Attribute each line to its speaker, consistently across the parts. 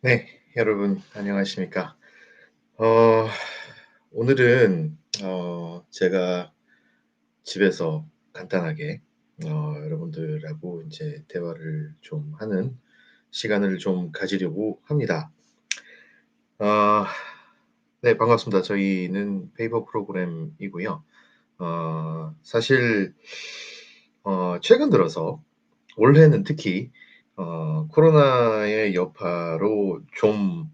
Speaker 1: 네, 여러분 안녕하십니까? 어, 오늘은 제가 집에서 간단하게 여러분들하고 이제 대화를 좀 하는 시간을 좀 가지려고 합니다. 어, 네, 반갑습니다. 저희는 페이퍼 프로그램이고요. 사실 최근 들어서 올해는 특히 코로나의 여파로 좀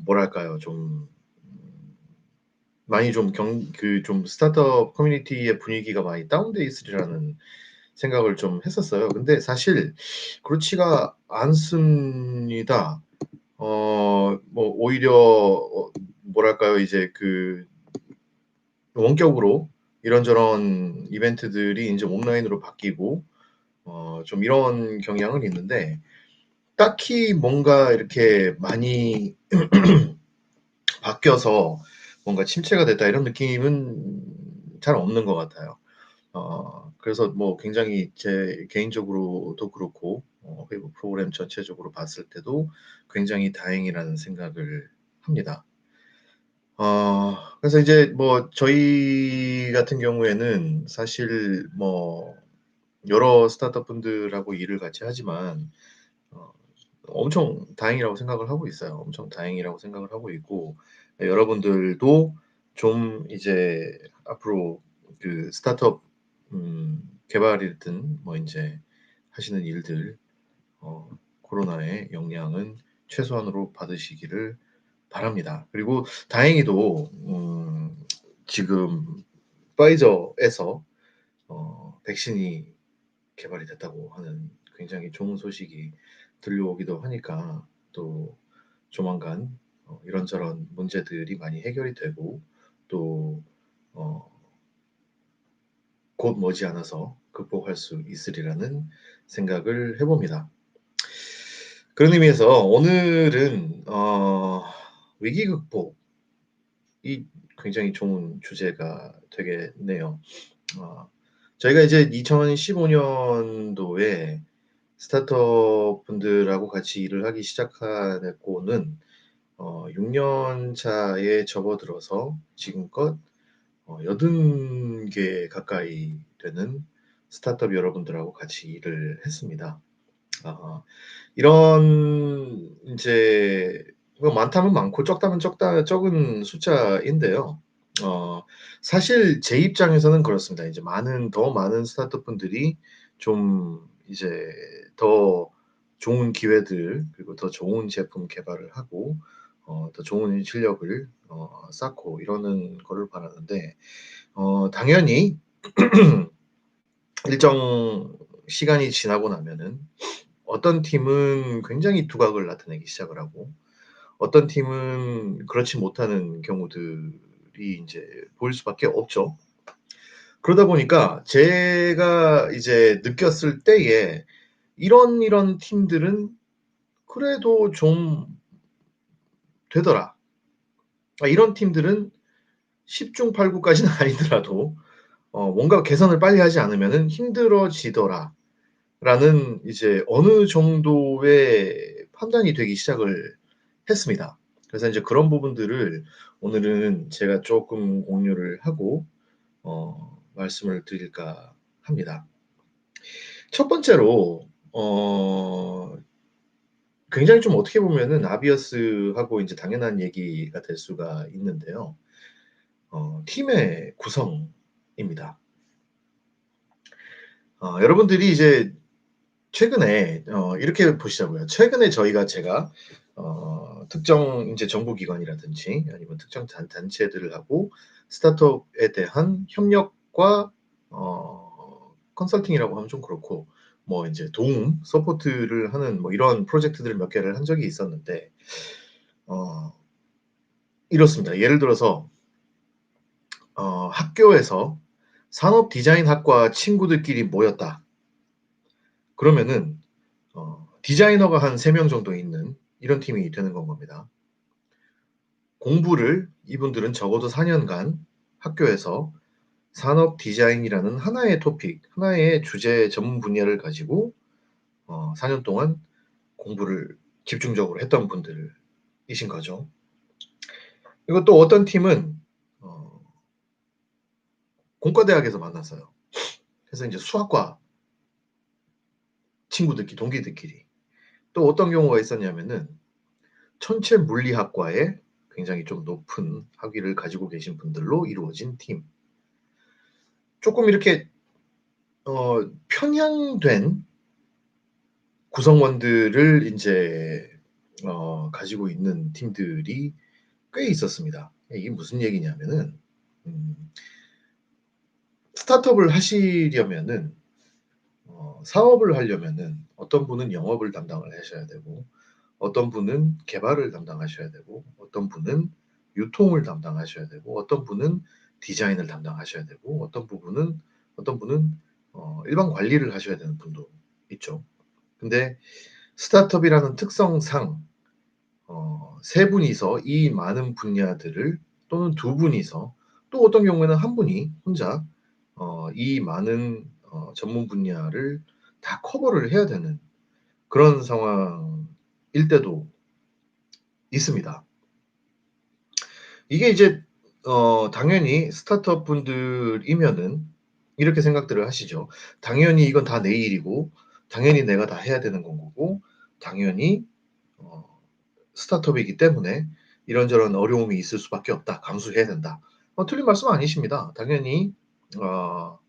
Speaker 1: 뭐랄까요? 좀 많이 좀 좀 스타트업 커뮤니티의 분위기가 많이 다운돼 있으리라는 생각을 좀 했었어요. 근데 사실 그렇지가 않습니다. 뭐 오히려 뭐랄까요? 이제 그 원격으로 이런저런 이벤트들이 인제 온라인으로 바뀌고 좀 이런 경향은 있는데 딱히 뭔가 이렇게 많이 바뀌어서 뭔가 '침체가 됐다.' 이런 느낌은 잘 없는 것 같아요. 그래서 뭐 굉장히 제 개인적으로도 그렇고 회부 프로그램 전체적으로 봤을 때도 굉장히 다행이라는 생각을 합니다. 그래서 이제 뭐 저희 같은 경우에는 사실 뭐 여러 스타트업 분들하고 일을 같이 하지만 어 엄청 다행이라고 생각을 하고 있어요. 엄청 다행이라고 생각을 하고 있고 여러분들도 좀 이제 앞으로 그 스타트업 개발이든 뭐 인제 하시는 일들 코로나의 영향은 최소한으로 받으시기를 바랍니다. 그리고 다행히도 지금 파이저에서 백신이 개발이 됐다고 하는 굉장히 좋은 소식이 들려오기도 하니까 또 조만간 이런저런 문제들이 많이 해결이 되고 또 어 곧 머지않아서 극복할 수 있으리라는 생각을 해 봅니다. 그런 의미에서 오늘은 위기 극복이 굉장히 좋은 주제가 되겠네요. 어 저희가 이제 2015 년도에 스타트업 분들하고 같이 일을 하기 시작하고는 6년 차에 접어들어서 지금껏 80개 가까이 되는 스타트업 여러분들하고 같이 일을 했습니다. 아 이런 인제 뭐 많다면 많고 적은 숫자인데요. 어 사실 제 입장에서는 그렇습니다. 이제 더 많은 스타트업 분들이 좀 이제 더 좋은 기회들 그리고 더 좋은 제품 개발을 하고 더 좋은 실력을 쌓고 이러는 거를 바라는데 당연히 일정 시간이 지나고 나면은 어떤 팀은 굉장히 두각을 나타내기 시작을 하고 어떤 팀은 그렇지 못하는 경우들이 인제 보일 수밖에 없죠. 그러다 보니까 제가 이제 느꼈을 때에 이런 팀들은 그래도 좀 되더라. 이런 팀들은 10중 8 구까지는 아니더라도 뭔가 개선을 빨리 하지 않으면은 힘들어지더라.'라는 이제 어느 정도의 판단이 되기 시작을 했습니다. 그래서 인제 그런 부분들을 오늘은 제가 쪼끔 공유를 하고 말씀을 드릴까 합니다. 첫 번째로 굉장히 좀 어떻게 보면은 obvious하고 인제 당연한 얘기가 될 수가 있는데요. 팀의 구성입니다. 여러분들이 이제 최근에 이렇게 보시자고요. 최근에 제가 특정 인제 정부기관이라든지 아니면 특정 단체들하고 스타트업에 대한 협력과 컨설팅이라고 하면 좀 그렇고 뭐 인제 도움, 서포트를 하는 뭐 이런 프로젝트들을 몇 개를 한 적이 있었는데 어 이렇습니다. 예를 들어서 학교에서 산업 디자인학과 친구들끼리 모였다. 그러면은 디자이너가 한 3명 정도 있는 이런 팀이 되는 건 겁니다. 공부를 이분들은 적어도 4 년간 학교에서 산업 디자인이라는 하나의 토픽, 하나의 주제 전문 분야를 가지고 4년 동안 공부를 집중적으로 했던 분들이신 거죠. 그리고 또 어떤 팀은 공과대학에서 만났어요. 그래서 이제 수학과 친구들끼리 동기들끼리. 또 어떤 경우가 있었냐면은 천체물리학과에 굉장히 좀 높은 학위를 가지고 계신 분들로 이루어진 팀. 조금 이렇게 편향된 구성원들을 인제 가지고 있는 팀들이 꽤 있었습니다. 이게 무슨 얘기냐면은 음 스타트업을 하시려면은 사업을 하려면은 어떤 분은 영업을 담당을 하셔야 되고 어떤 분은 개발을 담당하셔야 되고 어떤 분은 유통을 담당하셔야 되고 어떤 분은 디자인을 담당하셔야 되고 어떤 분은 일반 관리를 하셔야 되는 분도 있죠. 근데 스타트업이라는 특성상 3 분이서 이 많은 분야들을 또는 2 분이서 또 어떤 경우에는 1 분이 혼자 이 많은 전문 분야를 다 커버를 해야 되는 그런 상황일 때도 있습니다. 이게 이제 당연히 스타트업 분들이면은 이렇게 생각들을 하시죠. '당연히 이건 다 내 일이고 당연히 내가 다 해야 되는 거고 당연히 어 스타트업이기 때문에 이런저런 어려움이 있을 수밖에 없다. 감수해야 된다.' 틀린 말씀 아니십니다. 당연히 어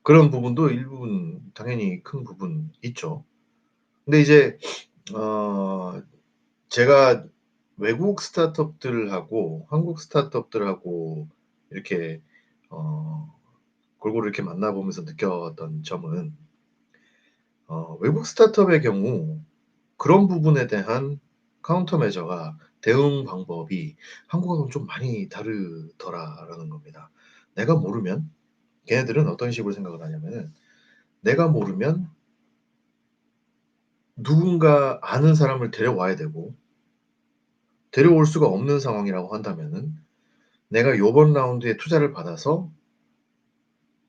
Speaker 1: 그런 부분도 일부분 당연히 큰 부분 있죠. 근데 이제 어 제가 외국 스타트업들하고 한국 스타트업들하고 이렇게 어 골고루 이렇게 만나 보면서 느꼈던 점은 외국 스타트업의 경우 그런 부분에 대한 카운터 메저가 대응 방법이 한국하고는 좀 많이 다르더라라는 겁니다. 내가 모르면 걔네들은 어떤 식으로 생각을 하냐면은 내가 모르면 누군가 아는 사람을 데려와야 되고 데려올 수가 없는 상황이라고 한다면은 '내가 요번 라운드에 투자를 받아서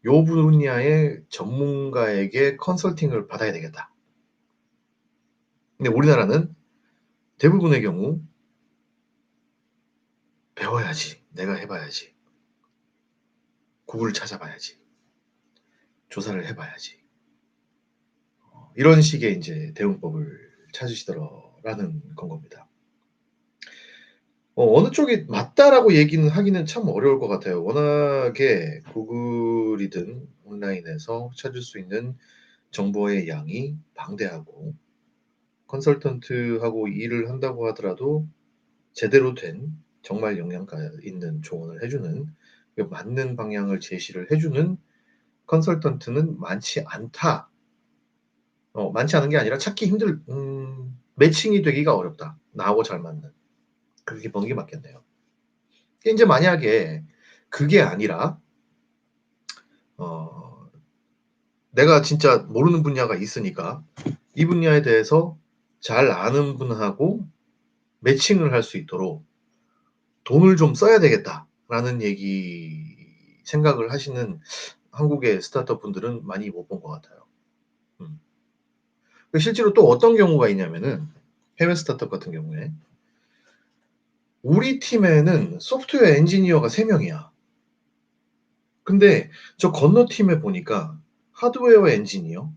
Speaker 1: 요 분야의 전문가에게 컨설팅을 받아야 되겠다.' 근데 우리나라는 대부분의 경우 '배워야지. 내가 해 봐야지. 구글을 찾아봐야지. 조사를 해 봐야지.' 이런 식의 인제 대응법을 찾으시더라라는 건 겁니다. 어느 쪽이 맞다라고 얘기는 하기는 참 어려울 것 같아요. 워낙에 구글이든 온라인에서 찾을 수 있는 정보의 양이 방대하고 컨설턴트하고 일을 한다고 하더라도 제대로 된 정말 영양가 있는 조언을 해 주는 그 맞는 방향을 제시를 해 주는 컨설턴트는 많지 않다. 많지 않은 게 아니라 찾기 힘들 매칭이 되기가 어렵다. 나하고 잘 맞는. 그렇게 보는 게 맞겠네요. 인제 만약에 그게 아니라 어 내가 진짜 모르는 분야가 있으니까 이 분야에 대해서 잘 아는 분하고 매칭을 할 수 있도록 '돈을 좀 써야 되겠다.'라는 얘기 생각을 하시는 한국의 스타트업 분들은 많이 못 본 것 같아요. 음. 실제로 또 어떤 경우가 있냐면은 해외 스타트업 같은 경우에 우리 팀에는 소프트웨어 엔지니어가 3 명이야. 근데 저 건너팀에 보니까 하드웨어 엔지니어,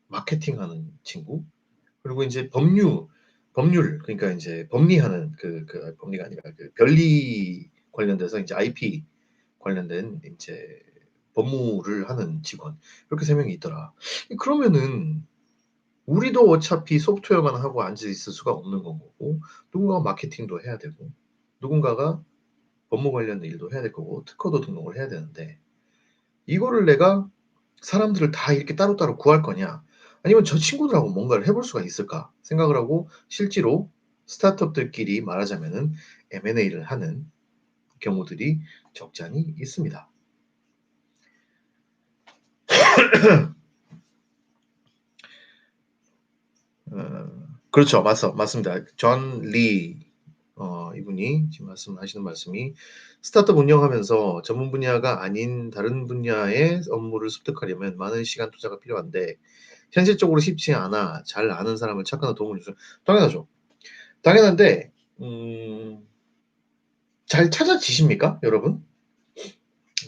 Speaker 1: 마케팅하는 친구, 그리고 인제 법률 그러니까 인제 법리하는 법리가 아니라 변리 관련돼서 인제 IP 관련된 인제 법무를 하는 직원 이렇게 3 명이 있더라. 그러면은 우리도 어차피 소프트웨어만 하고 앉아 있을 수가 없는 건 거고 누군가가 마케팅도 해야 되고 누군가가 법무 관련 일도 해야 될 거고 특허도 등록을 해야 되는데 이거를 내가 사람들을 다 이렇게 따로따로 구할 거냐 아니면 '저 친구들하고 뭔가를 해볼 수가 있을까?' 생각을 하고 실제로 스타트업들끼리 말하자면은 M&A를 하는 경우들이 적지 않이 있습니다. 그렇죠. 맞습니다. 존 리 이분이 지금 말씀하시는 말씀이 "스타트업 운영하면서 전문 분야가 아닌 다른 분야의 업무를 습득하려면 많은 시간 투자가 필요한데 현실적으로 쉽지 않아 잘 아는 사람을 찾거나 도움을 주죠. 당연하죠. 당연한데 잘 찾아지십니까 여러분?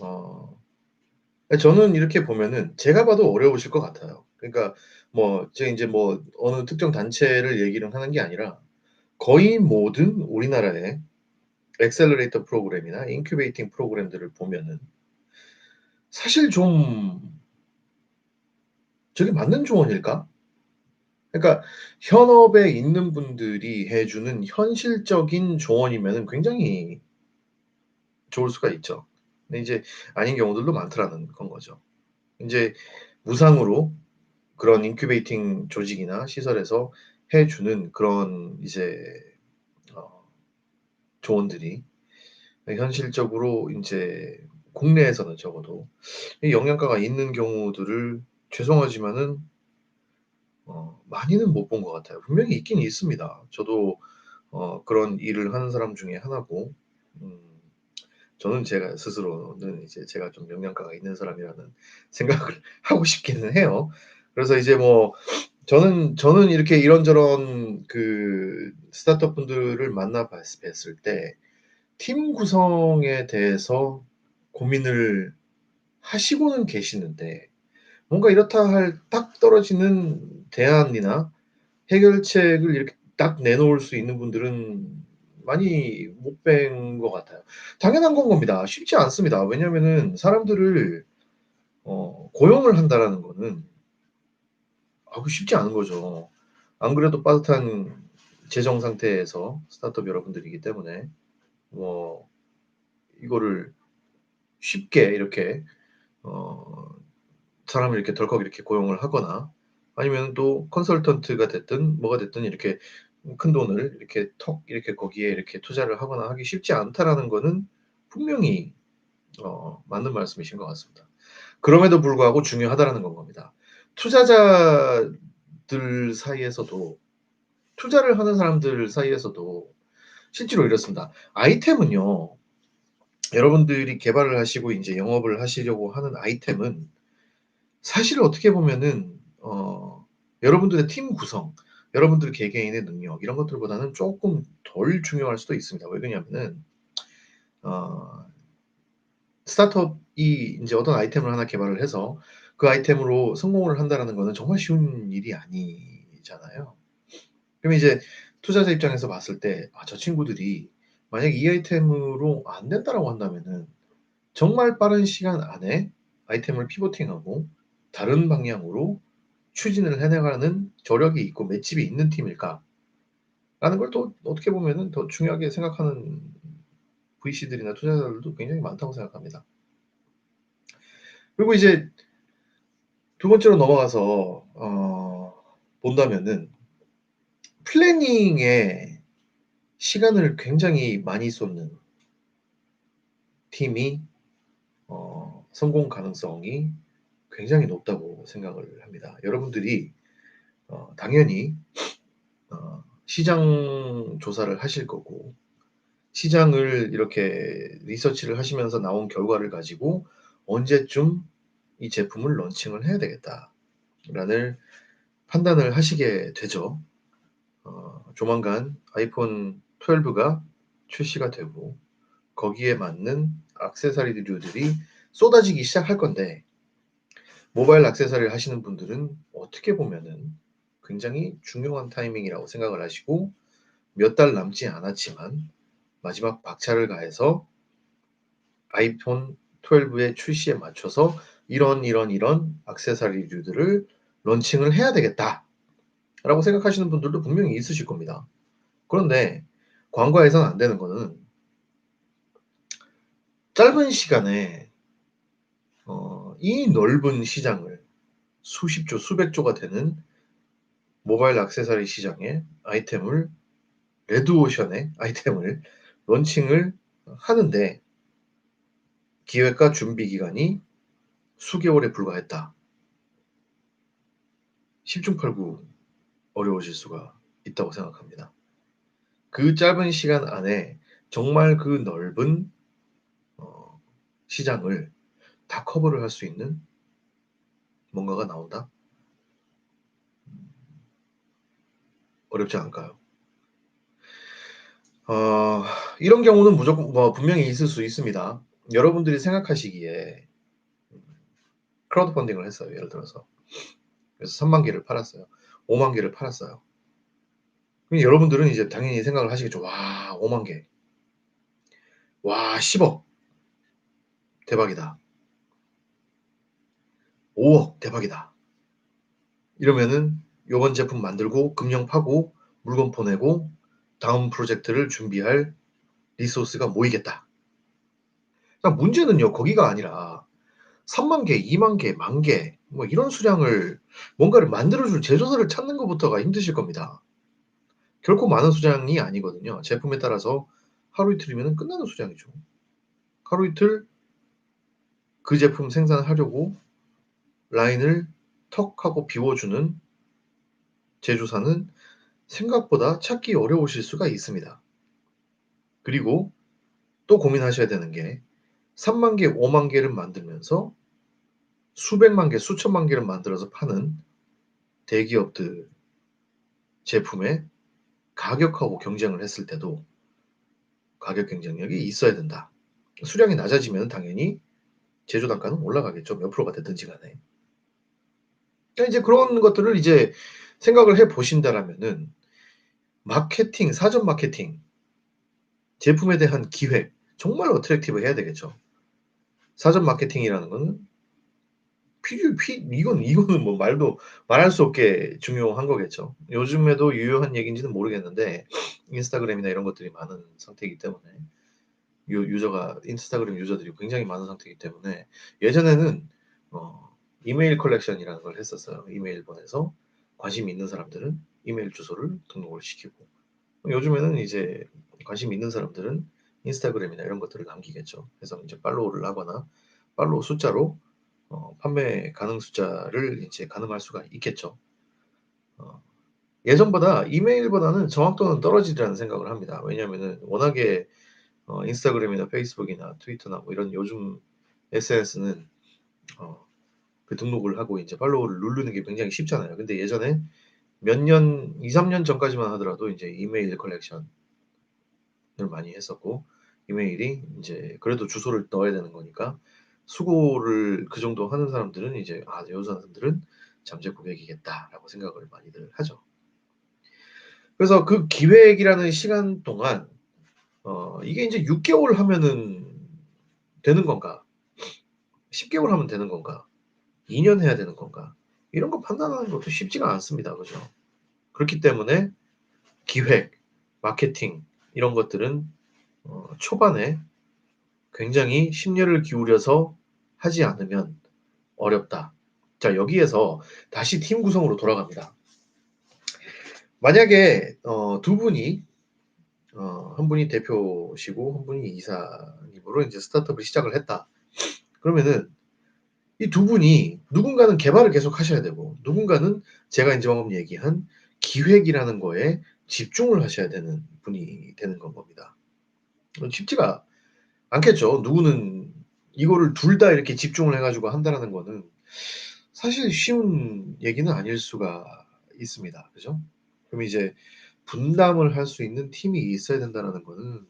Speaker 1: 어 저는 이렇게 보면은 제가 봐도 어려우실 것 같아요. 그러니까 뭐 제가 인제 뭐 어느 특정 단체를 얘기를 하는 게 아니라 거의 모든 우리나라의 액셀러레이터 프로그램이나 인큐베이팅 프로그램들을 보면은 사실 좀 '저게 맞는 조언일까?' 그러니까 현업에 있는 분들이 해 주는 현실적인 조언이면은 굉장히 좋을 수가 있죠. 근데 이제 아닌 경우들도 많더라는 건 거죠. 인제 무상으로 그런 인큐베이팅 조직이나 시설에서 해 주는 그런 이제 어 조언들이 현실적으로 인제 국내에서는 적어도 이 영양가가 있는 경우들을 죄송하지만은 많이는 못 본 것 같아요. 분명히 있긴 있습니다. 저도 그런 일을 하는 사람 중에 하나고 음 저는 제가 스스로는 이제 제가 좀 영양가가 있는 사람이라는 생각을 하고 싶기는 해요. 그래서 이제 뭐 저는 이렇게 이런저런 그 스타트업 분들을 만나 뵀을 때 팀 구성에 대해서 고민을 하시고는 계시는데 뭔가 이렇다 할 딱 떨어지는 대안이나 해결책을 이렇게 딱 내놓을 수 있는 분들은 많이 못 뵌 것 같아요. 당연한 건 겁니다. 쉽지 않습니다. 왜냐하면은 사람들을 고용을 한다라는 거는 그 쉽지 않은 거죠. 안 그래도 빠듯한 재정 상태에서 스타트업 여러분들이기 때문에 뭐 이거를 쉽게 이렇게 어 사람을 이렇게 덜컥 이렇게 고용을 하거나 아니면은 또 컨설턴트가 됐든 뭐가 됐든 이렇게 큰돈을 이렇게 턱 이렇게 거기에 이렇게 투자를 하거나 하기 쉽지 않다라는 거는 분명히 맞는 말씀이신 것 같습니다. 그럼에도 불구하고 중요하다라는 건 겁니다. 투자자들 사이에서도 투자를 하는 사람들 사이에서도 실제로 이렇습니다. 아이템은요. 여러분들이 개발을 하시고 인제 영업을 하시려고 하는 아이템은 사실 어떻게 보면은 여러분들의 팀 구성, 여러분들 개개인의 능력 이런 것들보다는 쪼끔 덜 중요할 수도 있습니다. 왜 그러냐면은 어 스타트업이 인제 어떤 아이템을 하나 개발을 해서 그 아이템으로 성공을 한다라는 거는 정말 쉬운 일이 아니잖아요. 그럼 이제 투자자 입장에서 봤을 때 저 친구들이 만약에 이 아이템으로 안 된다라고 한다면은 정말 빠른 시간 안에 아이템을 피보팅하고 다른 방향으로 추진을 해 나가는 저력이 있고 맷집이 있는 팀일까라는 걸 또 어떻게 보면은 더 중요하게 생각하는 VC들이나 투자자들도 굉장히 많다고 생각합니다. 그리고 이제 두 번째로 넘어가서 본다면은 플래닝에 시간을 굉장히 많이 쏟는 팀이 성공 가능성이 굉장히 높다고 생각을 합니다. 여러분들이 당연히 시장 조사를 하실 거고 시장을 이렇게 리서치를 하시면서 나온 결과를 가지고 '언제쯤 이 제품을 런칭을 해야 되겠다.'라는 판단을 하시게 되죠. 조만간 아이폰 12가 출시가 되고 거기에 맞는 액세서리류들이 쏟아지기 시작할 건데 모바일 액세서리를 하시는 분들은 어떻게 보면은 굉장히 중요한 타이밍이라고 생각을 하시고 몇 달 남지 않았지만 마지막 박차를 가해서 아이폰 12의 출시에 맞춰서 이런 액세서리류들을 런칭을 해야 되겠다.'라고 생각하시는 분들도 분명히 있으실 겁니다. 그런데 간과해서는 안 되는 거는 짧은 시간에 이 넓은 시장을 수십 조, 수백 조가 되는 모바일 액세서리 시장에 아이템을 레드오션의 아이템을 런칭을 하는데 기획과 준비 기간이 수개월에 불과했다. 십중팔구 어려워질 수가 있다고 생각합니다. 그 짧은 시간 안에 정말 그 넓은 어 시장을 다 커버를 할 수 있는 뭔가가 나온다? 어렵지 않을까요? 어 이런 경우는 무조건 분명히 있을 수 있습니다. 여러분들이 생각하시기에 크라우드 펀딩을 했어요, 예를 들어서. 그래서 3만 개를 팔았어요. 5만 개를 팔았어요. 그럼 여러분들은 이제 당연히 생각을 하시겠죠. '와 5만 개. 와 10억 대박이다. 5억 대박이다.' 이러면은 요번 제품 만들고 금형 파고 물건 보내고 다음 프로젝트를 준비할 리소스가 모이겠다. 그러니까 문제는요 거기가 아니라 3만 개, 2만 개, 1만 개 뭐 이런 수량을 뭔가를 만들어 줄 제조사를 찾는 것부터가 힘드실 겁니다. 결코 많은 수량이 아니거든요. 제품에 따라서 하루 이틀이면은 끝나는 수량이죠. 하루 이틀 그 제품 생산하려고 라인을 턱 하고 비워주는 제조사는 생각보다 찾기 어려우실 수가 있습니다. 그리고 또 고민하셔야 되는 게 3만 개, 5만 개를 만들면서 수백만 개, 수천만 개를 만들어서 파는 대기업들 제품의 가격하고 경쟁을 했을 때도 가격 경쟁력이 있어야 된다. 수량이 낮아지면 당연히 제조 단가는 올라가겠죠. 몇 프로가 됐든지 간에. 그러니까 이제 그런 것들을 이제 생각을 해 보신다라면은 마케팅, 사전 마케팅, 제품에 대한 기획 정말 어트랙티브 해야 되겠죠. 사전 마케팅이라는 거는 필요 필 이거는 뭐 말할 수 없게 중요한 거겠죠. 요즘에도 유효한 얘기인지는 모르겠는데 인스타그램이나 이런 것들이 많은 상태이기 때문에 유저가 인스타그램 유저들이 굉장히 많은 상태이기 때문에 예전에는 이메일 컬렉션이라는 걸 했었어요. 이메일 보내서 관심 있는 사람들은 이메일 주소를 등록을 시키고 요즘에는 이제 관심 있는 사람들은 인스타그램이나 이런 것들을 남기겠죠. 그래서 이제 팔로우를 하거나 팔로우 숫자로 판매 가능 숫자를 이제 가늠할 수가 있겠죠. 어 예전보다 이메일보다는 정확도는 떨어지리라는 생각을 합니다. 왜냐하면은 워낙에 인스타그램이나 페이스북이나 트위터나 뭐 이런 요즘 SNS는 어 그 등록을 하고 인제 팔로우를 누르는 게 굉장히 쉽잖아요. 근데 예전에 몇 년 2-3년 전까지만 하더라도 인제 이메일 컬렉션을 많이 했었고 이메일이 인제 그래도 주소를 넣어야 되는 거니까 수고를 그 정도 하는 사람들은 이제 '아 요 사람들은 잠재 고객이겠다.'라고 생각을 많이들 하죠. 그래서 그 기획이라는 시간 동안 이게 인제 6 개월 하면은 되는 건가? 10 개월 하면 되는 건가? 2년 해야 되는 건가? 이런 거 판단하는 것도 쉽지가 않습니다. 그죠? 그렇기 때문에 기획, 마케팅 이런 것들은 초반에 굉장히 심려를 기울여서 하지 않으면 어렵다. 자 여기에서 다시 팀 구성으로 돌아갑니다. 만약에 두 분이 한 분이 대표시고 한 분이 이사님으로 인제 스타트업을 시작을 했다. 그러면은 이 두 분이 누군가는 개발을 계속 하셔야 되고 누군가는 제가 인제 방금 얘기한 기획이라는 거에 집중을 하셔야 되는 분이 되는 건 겁니다. 쉽지가 않겠죠. 누구는 이거를 둘 다 이렇게 집중을 해 가지고 한다라는 거는 사실 쉬운 얘기는 아닐 수가 있습니다. 그죠? 그럼 이제 분담을 할 수 있는 팀이 있어야 된다라는 거는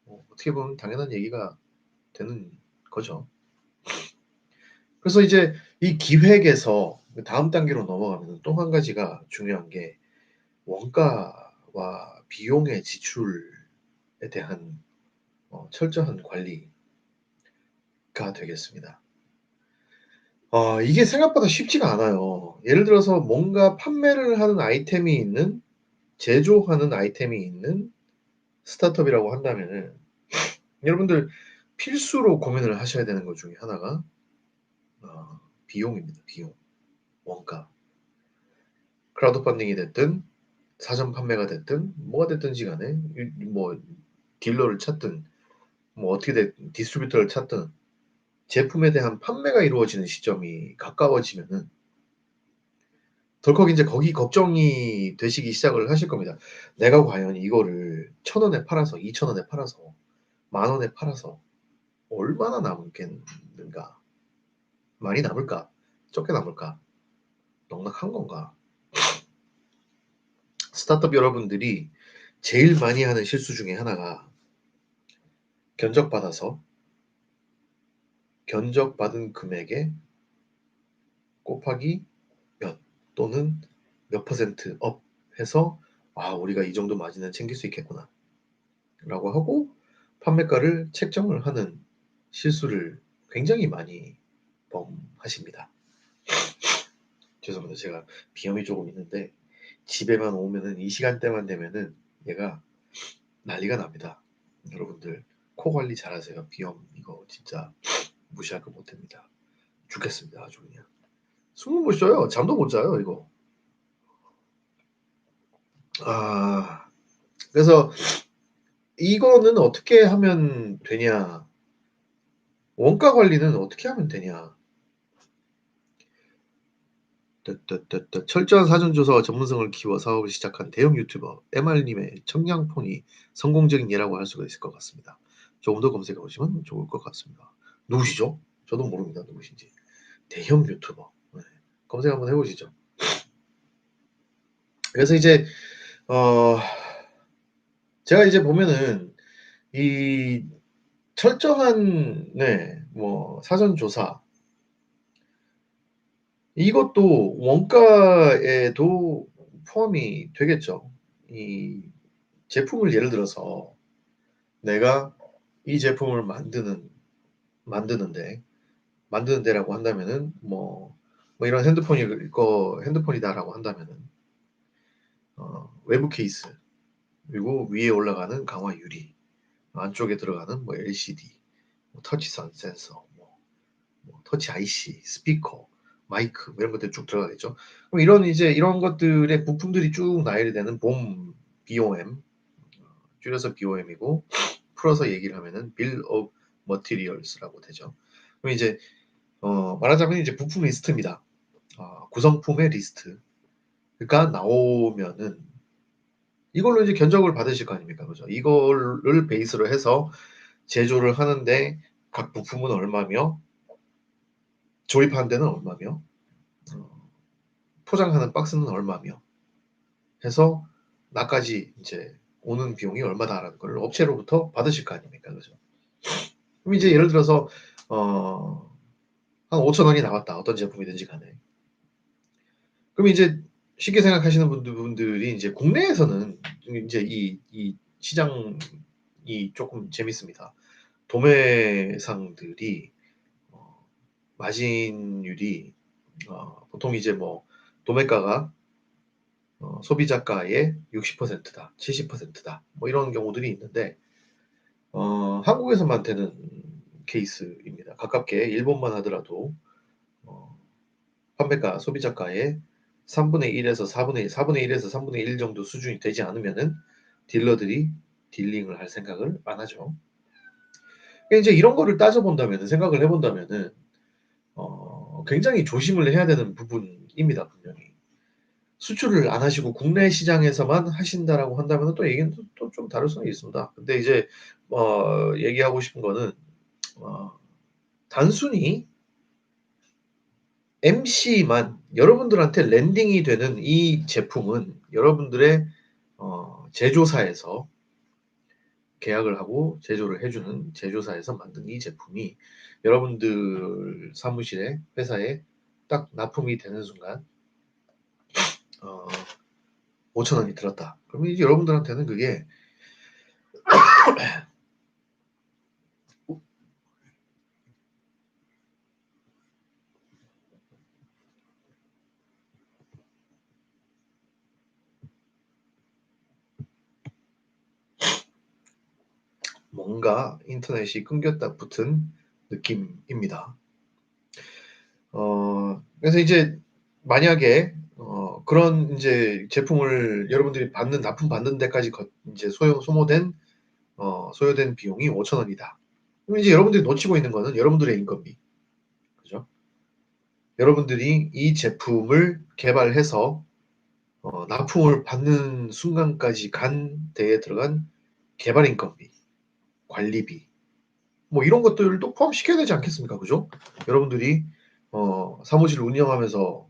Speaker 1: 어떻게 보면 당연한 얘기가 되는 거죠. 그래서 이제 이 기획에서 그 다음 단계로 넘어가면은 또 한 가지가 중요한 게 원가와 비용의 지출에 대한 철저한 관리가 되겠습니다. 이게 생각보다 쉽지가 않아요. 예를 들어서 뭔가 판매를 하는 아이템이 있는 제조하는 아이템이 있는 스타트업이라고 한다면은 여러분들 필수로 고민을 하셔야 되는 것 중에 하나가 비용입니다, 비용. 원가. 크라우드 펀딩이 됐든 사전 판매가 됐든 뭐가 됐든지 간에 뭐 딜러를 찾든 뭐 어떻게 됐든 디스트리뷰터를 찾든 제품에 대한 판매가 이루어지는 시점이 가까워지면은 덜컥 인제 거기 걱정이 되시기 시작을 하실 겁니다. '내가 과연 이거를 1,000원에 팔아서 2,000원에 팔아서 10,000원에 팔아서 얼마나 남겠는가? 많이 남을까? 적게 남을까? 넉넉한 건가?' 스타트업 여러분들이 제일 많이 하는 실수 중에 하나가 견적받아서 견적받은 금액에 곱하기 몇 또는 몇 퍼센트 업 해서 우리가 이 정도 마진은 챙길 수 있겠구나 라고 하고 판매가를 책정을 하는 실수를 굉장히 많이 범하십니다. 죄송합니다. 제가 비염이 조금 있는데 집에만 오면은 이 시간대만 되면은 얘가 난리가 납니다. 여러분들 코 관리 잘하세요. 비염 이거 진짜 무시할 거 못합니다. 죽겠습니다. 아주 그냥 숨을 못 쉬어요. 잠도 못 자요 이거. 그래서 이거는 어떻게 하면 되냐, 원가 관리는 어떻게 하면 되냐. 철저한 사전조사와 전문성을 키워 사업을 시작한 대형 유튜버 MR님의 청량폰이 성공적인 예라고 할 수가 있을 것 같습니다. 조금 더 검색해 보시면 좋을 것 같습니다. 누구시죠? 저도 모릅니다. 누구신지. 대형 유튜버. 네. 검색 한번 해보시죠. 그래서 이제 제가 이제 보면은 이 철저한 뭐 사전 조사 이것도 원가에도 포함이 되겠죠. 이 제품을 예를 들어서 내가 이 제품을 만드는 데라고 한다면은 뭐 이런 핸드폰이다라고 한다면은 외부 케이스 그리고 위에 올라가는 강화 유리 안쪽에 들어가는 뭐 LCD, 뭐 터치 센서, 뭐 터치 IC, 스피커, 마이크 이런 것들 쭉 들어가겠죠. 그럼 이런 것들의 부품들이 쭉 나열이 되는 BOM 줄여서 BOM이고 풀어서 얘기를 하면은 Bill of Materials라고 되죠. 그럼 이제 말하자면 이제 부품 리스트입니다. 구성품의 리스트가 나오면은 이걸로 이제 견적을 받으실 거 아닙니까, 그죠? 이거를 베이스로 해서 제조를 하는데 각 부품은 얼마며 조립하는 데는 얼마며 포장하는 박스는 얼마며 해서 나까지 이제 오는 비용이 얼마다라는 걸 업체로부터 받으실 거 아닙니까, 그죠? 그럼 이제 예를 들어서 한 5천 원이 나왔다, 어떤 제품이든지 간에. 그럼 이제 쉽게 생각하시는 분들이 이제 국내에서는 이제 이 시장이 조금 재밌습니다. 도매상들이 마진율이 보통 이제 뭐 도매가가 소비자가의 60%다, 70%다, 뭐 이런 경우들이 있는데 한국에서만 되는 케이스입니다. 가깝게 일본만 하더라도 판매가 소비자가의 3분의 1에서 4분의 1, 4분의 1에서 3분의 1 정도 수준이 되지 않으면은 딜러들이 딜링을 할 생각을 안 하죠. 그러니까 이제 이런 거를 따져본다면은 생각을 해본다면은 굉장히 조심을 해야 되는 부분입니다. 분명히. 수출을 안 하시고 국내 시장에서만 하신다라고 한다면 또 얘기는 또 좀 다를 수는 있습니다. 근데 이제 얘기하고 싶은 거는 단순히 MC만 여러분들한테 랜딩이 되는 이 제품은 여러분들의 제조사에서 계약을 하고 제조를 해주는 제조사에서 만든 이 제품이 여러분들 사무실에 회사에 딱 납품이 되는 순간 5천 원이 들었다. 그러면 이제 여러분들한테는 그게 뭔가 인터넷이 끊겼다 붙은 느낌입니다. 그래서 이제 만약에 그런 이제 제품을 여러분들이 납품 받는 데까지 이제 소요된 비용이 5천 원이다. 그럼 이제 여러분들이 놓치고 있는 거는 여러분들의 인건비, 그죠? 여러분들이 이 제품을 개발해서 납품을 받는 순간까지 간 데에 들어간 개발 인건비, 관리비, 뭐 이런 것들도 포함시켜야 되지 않겠습니까? 그죠? 여러분들이 사무실을 운영하면서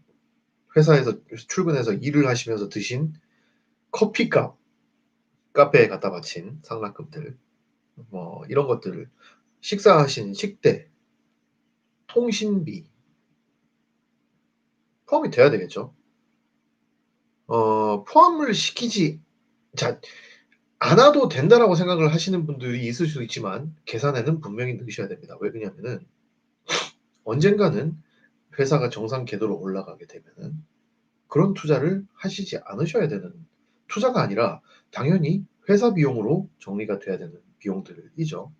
Speaker 1: 회사에서 출근해서 일을 하시면서 드신 커피값, 카페에 갖다 바친 상납금들, 뭐 이런 것들, 식사하신 식대, 통신비 포함이 돼야 되겠죠. 포함을 시키지 자 않아도 된다라고 생각을 하시는 분들이 있을 수 있지만 계산에는 분명히 넣으셔야 됩니다. 왜 그러냐면은 언젠가는 회사가 정상 궤도로 올라가게 되면은 그런 투자를 하시지 않으셔야 되는, 투자가 아니라 당연히 회사 비용으로 정리가 돼야 되는 비용들이죠.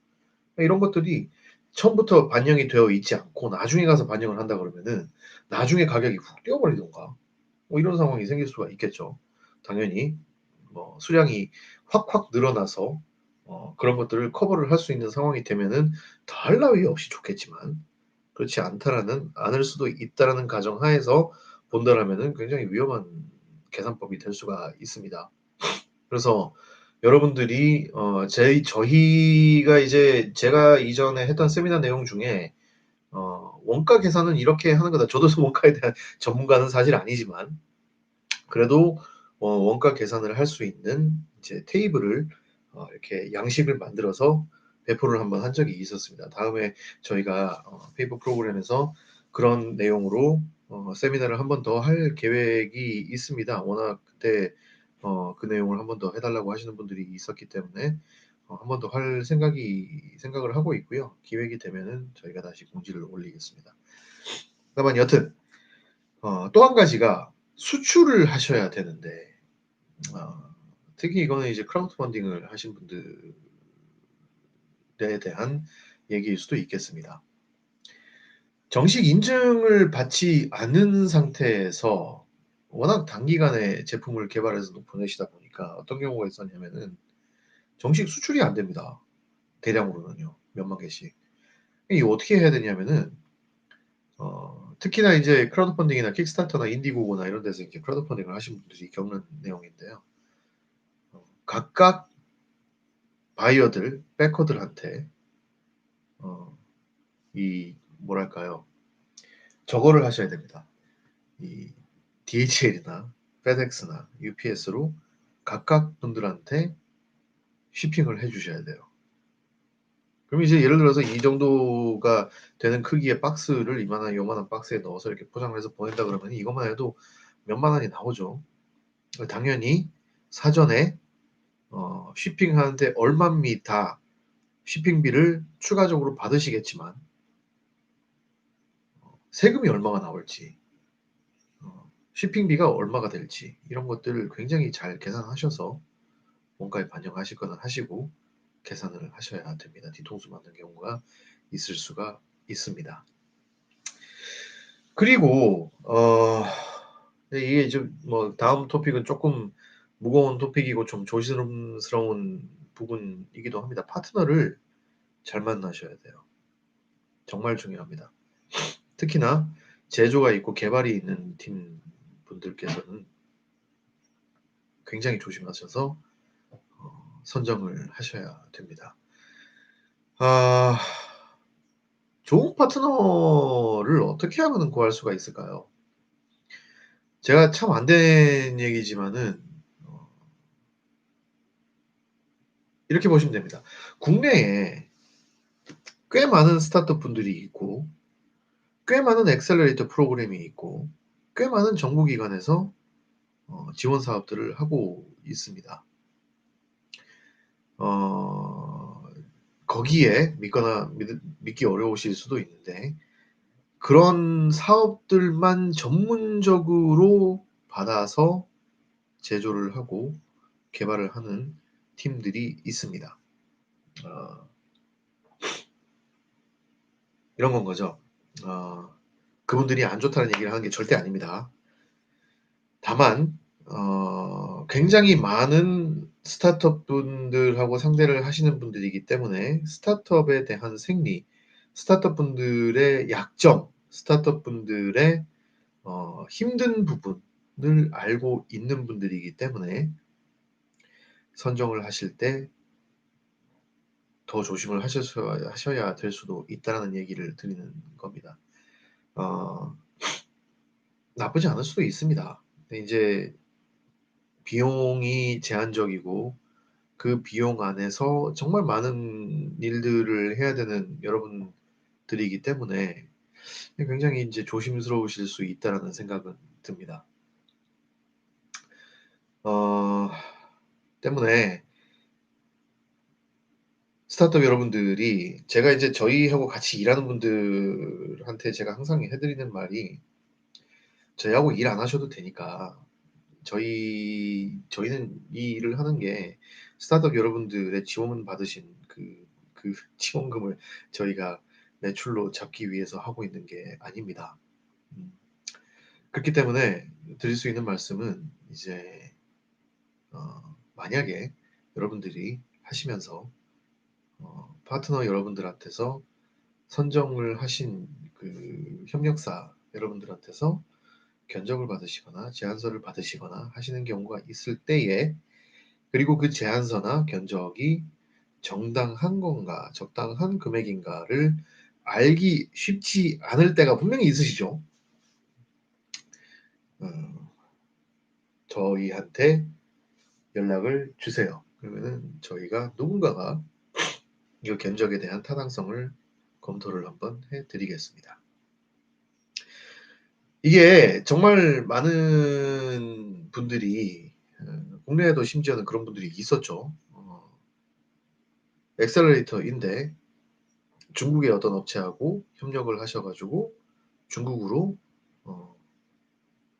Speaker 1: 이런 것들이 처음부터 반영이 되어 있지 않고 나중에 가서 반영을 한다 그러면은 나중에 가격이 훅 뛰어버리던가 뭐 이런 상황이 생길 수가 있겠죠. 당연히 뭐 수량이 확확 늘어나서 그런 것들을 커버를 할 수 있는 상황이 되면은 더할 나위 없이 좋겠지만 그렇지 않다라는 않을 수도 있다라는 가정하에서 본다라면은 굉장히 위험한 계산법이 될 수가 있습니다. 그래서 여러분들이 저희가 이제 제가 이전에 했던 세미나 내용 중에 원가 계산은 이렇게 하는 거다. 저도 원가에 대한 전문가는 사실 아니지만 그래도 원가 계산을 할 수 있는 이제 테이블을 이렇게 양식을 만들어서 배포를 한번 한 적이 있었습니다. 다음에 저희가 페이퍼 프로그램에서 그런 내용으로 세미나를 한번 더 할 계획이 있습니다. 워낙 그때 그 내용을 한번 더 해달라고 하시는 분들이 있었기 때문에 한 번 더 할 생각을 하고 있고요. 기획이 되면은 저희가 다시 공지를 올리겠습니다. 다만 여튼 또 한 가지가 수출을 하셔야 되는데 특히 이거는 이제 크라우드 펀딩을 하신 분들에 대한 얘기일 수도 있겠습니다. 정식 인증을 받지 않은 상태에서 워낙 단기간에 제품을 개발해서 보내시다 보니까 어떤 경우가 있었냐면은 정식 수출이 안 됩니다. 대량으로는요. 몇만 개씩. 이게 어떻게 해야 되냐면은 특히나 이제 크라우드 펀딩이나 킥스타터나 인디고고나 이런 데서 이제 크라우드 펀딩을 하신 분들이 겪는 내용인데요. 각각 바이어들, 백커들한테 이 뭐랄까요? 저거를 하셔야 됩니다. 이 DHL이나 페덱스나 UPS로 각각 분들한테 shipping을 해 주셔야 돼요. 그럼 이제 예를 들어서 이 정도가 되는 크기의 박스를 이만한 요만한 박스에 넣어서 이렇게 포장을 해서 보낸다 그러면 이것만 해도 몇만 원이 나오죠. 당연히 사전에 shipping하는데 얼마입니다. shipping비를 추가적으로 받으시겠지만 세금이 얼마가 나올지 shipping비가 얼마가 될지 이런 것들을 굉장히 잘 계산하셔서 원가에 반영하실 거는 하시고 계산을 하셔야 됩니다. 뒤통수 맞는 경우가 있을 수가 있습니다. 그리고 이게 좀 뭐 다음 토픽은 조금 무거운 토픽이고 좀 조심스러운 부분이기도 합니다. 파트너를 잘 만나셔야 돼요. 정말 중요합니다. 특히나 제조가 있고 개발이 있는 팀 분들께서는 굉장히 조심하셔서 선정을 하셔야 됩니다. 아, 좋은 파트너를 어떻게 하면 구할 수가 있을까요? 제가 참 안 된 얘기지만은 이렇게 보시면 됩니다. 국내에 꽤 많은 스타트업 분들이 있고 꽤 많은 엑셀러레이터 프로그램이 있고 꽤 많은 정부기관에서 지원 사업들을 하고 있습니다. 어, 거기에 믿거나 믿기 어려우실 수도 있는데 그런 사업들만 전문적으로 받아서 제조를 하고 개발을 하는 팀들이 있습니다. 어, 이런 건 거죠. 그분들이 안 좋다는 얘기를 하는 게 절대 아닙니다. 다만 굉장히 많은 스타트업 분들하고 상대를 하시는 분들이기 때문에 스타트업에 대한 생리, 스타트업 분들의 약점, 스타트업 분들의 힘든 부분을 알고 있는 분들이기 때문에 선정을 하실 때 더 조심을 하셔야 될 수도 있다라는 얘기를 드리는 겁니다. 어, 나쁘지 않을 수도 있습니다. 근데 이제 비용이 제한적이고 그 비용 안에서 정말 많은 일들을 해야 되는 여러분들이기 때문에 굉장히 인제 조심스러우실 수 있다라는 생각은 듭니다. 어 때문에 스타트업 여러분들이 제가 이제 저희하고 같이 일하는 분들한테 제가 항상 해 드리는 말이 "저희하고 일 안 하셔도 되니까 저희는 이 일을 하는 게 스타트업 여러분들의 지원 받으신 그 지원금을 저희가 매출로 잡기 위해서 하고 있는 게 아닙니다." 음. 그렇기 때문에 드릴 수 있는 말씀은 이제 만약에 여러분들이 하시면서 파트너 여러분들한테서 선정을 하신 그 협력사 여러분들한테서 견적을 받으시거나 제안서를 받으시거나 하시는 경우가 있을 때에, 그리고 그 제안서나 견적이 정당한 건가 적당한 금액인가를 알기 쉽지 않을 때가 분명히 있으시죠. 어 저희한테 연락을 주세요. 그러면은 저희가 누군가가 이 견적에 대한 타당성을 검토를 한번 해 드리겠습니다. 이게 정말 많은 분들이 국내에도 심지어는 그런 분들이 있었죠. 액셀러레이터인데 중국의 어떤 업체하고 협력을 하셔 가지고 중국으로 어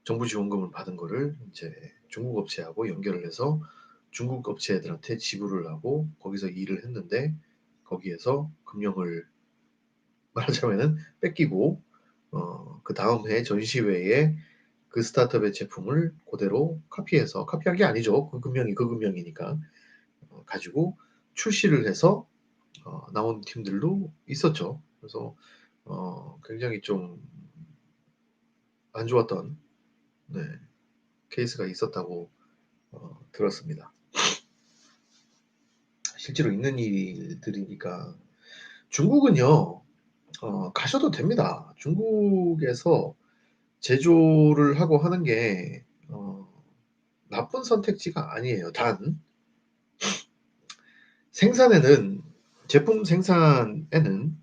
Speaker 1: 정부 지원금을 받은 거를 인제 중국 업체하고 연결을 해서 중국 업체 애들한테 지불을 하고 거기서 일을 했는데, 거기에서 금령을 말하자면은 뺏기고 그다음 해 전시회에 그 스타트업의 제품을 고대로 카피해서, 카피한 게 아니죠. 그 금명이 그 금명이니까. 가지고 출시를 해서 나온 팀들도 있었죠. 그래서 굉장히 좀 안 좋았던, 네, 케이스가 있었다고 들었습니다. 실제로 있는 일들이니까. 중국은요 가셔도 됩니다. 중국에서 제조를 하고 하는 게 나쁜 선택지가 아니에요. 단 생산에는 제품 생산에는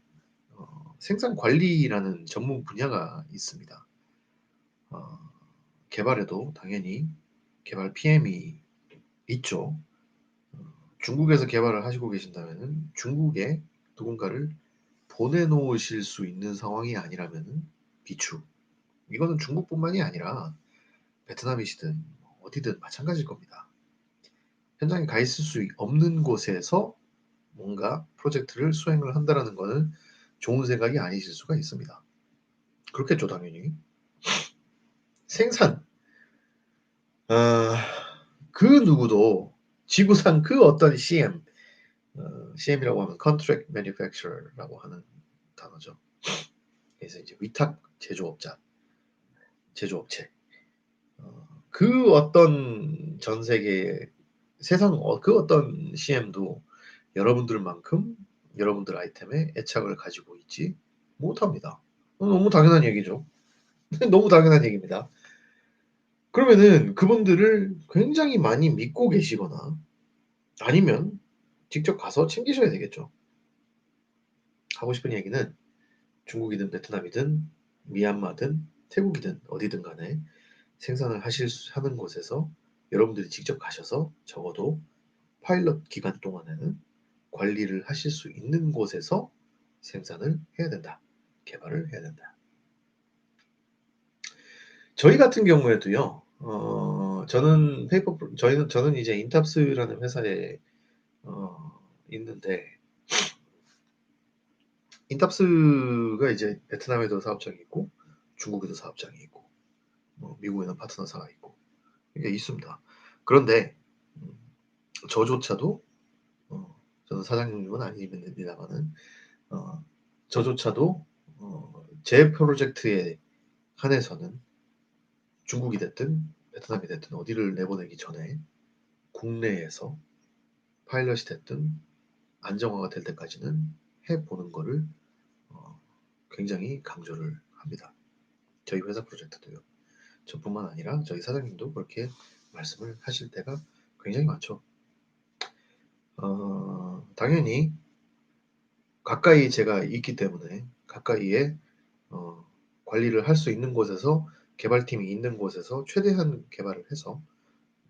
Speaker 1: 생산 관리라는 전문 분야가 있습니다. 어 개발에도 당연히 개발 PM이 있죠. 중국에서 개발을 하시고 계신다면은 중국에 누군가를 보내 놓으실 수 있는 상황이 아니라면은 비추. 이거는 중국뿐만이 아니라 베트남이시든 어디든 마찬가지일 겁니다. 현장에 가 있을 수 없는 곳에서 뭔가 프로젝트를 수행을 한다라는 거는 좋은 생각이 아니실 수가 있습니다. 그렇겠죠, 당연히. 생산. 아 그 누구도 지구상 그 어떤 CM, CM이라고 하면 Contract Manufacturer라고 하는 단어죠. 그래서 이제 위탁 제조업자, 제조업체. 그 어떤 전 세계 세상 그 어떤 CM도 여러분들만큼 여러분들 아이템에 애착을 가지고 있지 못합니다. 너무 당연한 얘기죠. 너무 당연한 얘기입니다. 그러면은 그분들을 굉장히 많이 믿고 계시거나 아니면 직접 가서 챙기셔야 되겠죠. 하고 싶은 얘기는 중국이든 베트남이든 미얀마든 태국이든 어디든 간에 생산을 하는 곳에서 여러분들이 직접 가셔서 적어도 파일럿 기간 동안에는 관리를 하실 수 있는 곳에서 생산을 해야 된다. 개발을 해야 된다. 저희 같은 경우에도요. 저는 이제 인탑스라는 회사에 있는데, 인탑스가 이제 베트남에도 사업장이 있고 중국에도 사업장이 있고 미국에는 파트너사가 있고 이게 있습니다. 그런데 음 저조차도 저는 사장님은 아닙니다마는 어 저조차도 제 프로젝트에 한해서는 중국이 됐든 베트남이 됐든 어디를 내보내기 전에 국내에서 파일럿이 됐든 안정화가 될 때까지는 해 보는 거를 어 굉장히 강조를 합니다. 저희 회사 프로젝트도요. 저뿐만 아니라 저희 사장님도 그렇게 말씀을 하실 때가 굉장히 많죠. 당연히 가까이 제가 있기 때문에 가까이에 어 관리를 할 수 있는 곳에서 개발팀이 있는 곳에서 최대한 개발을 해서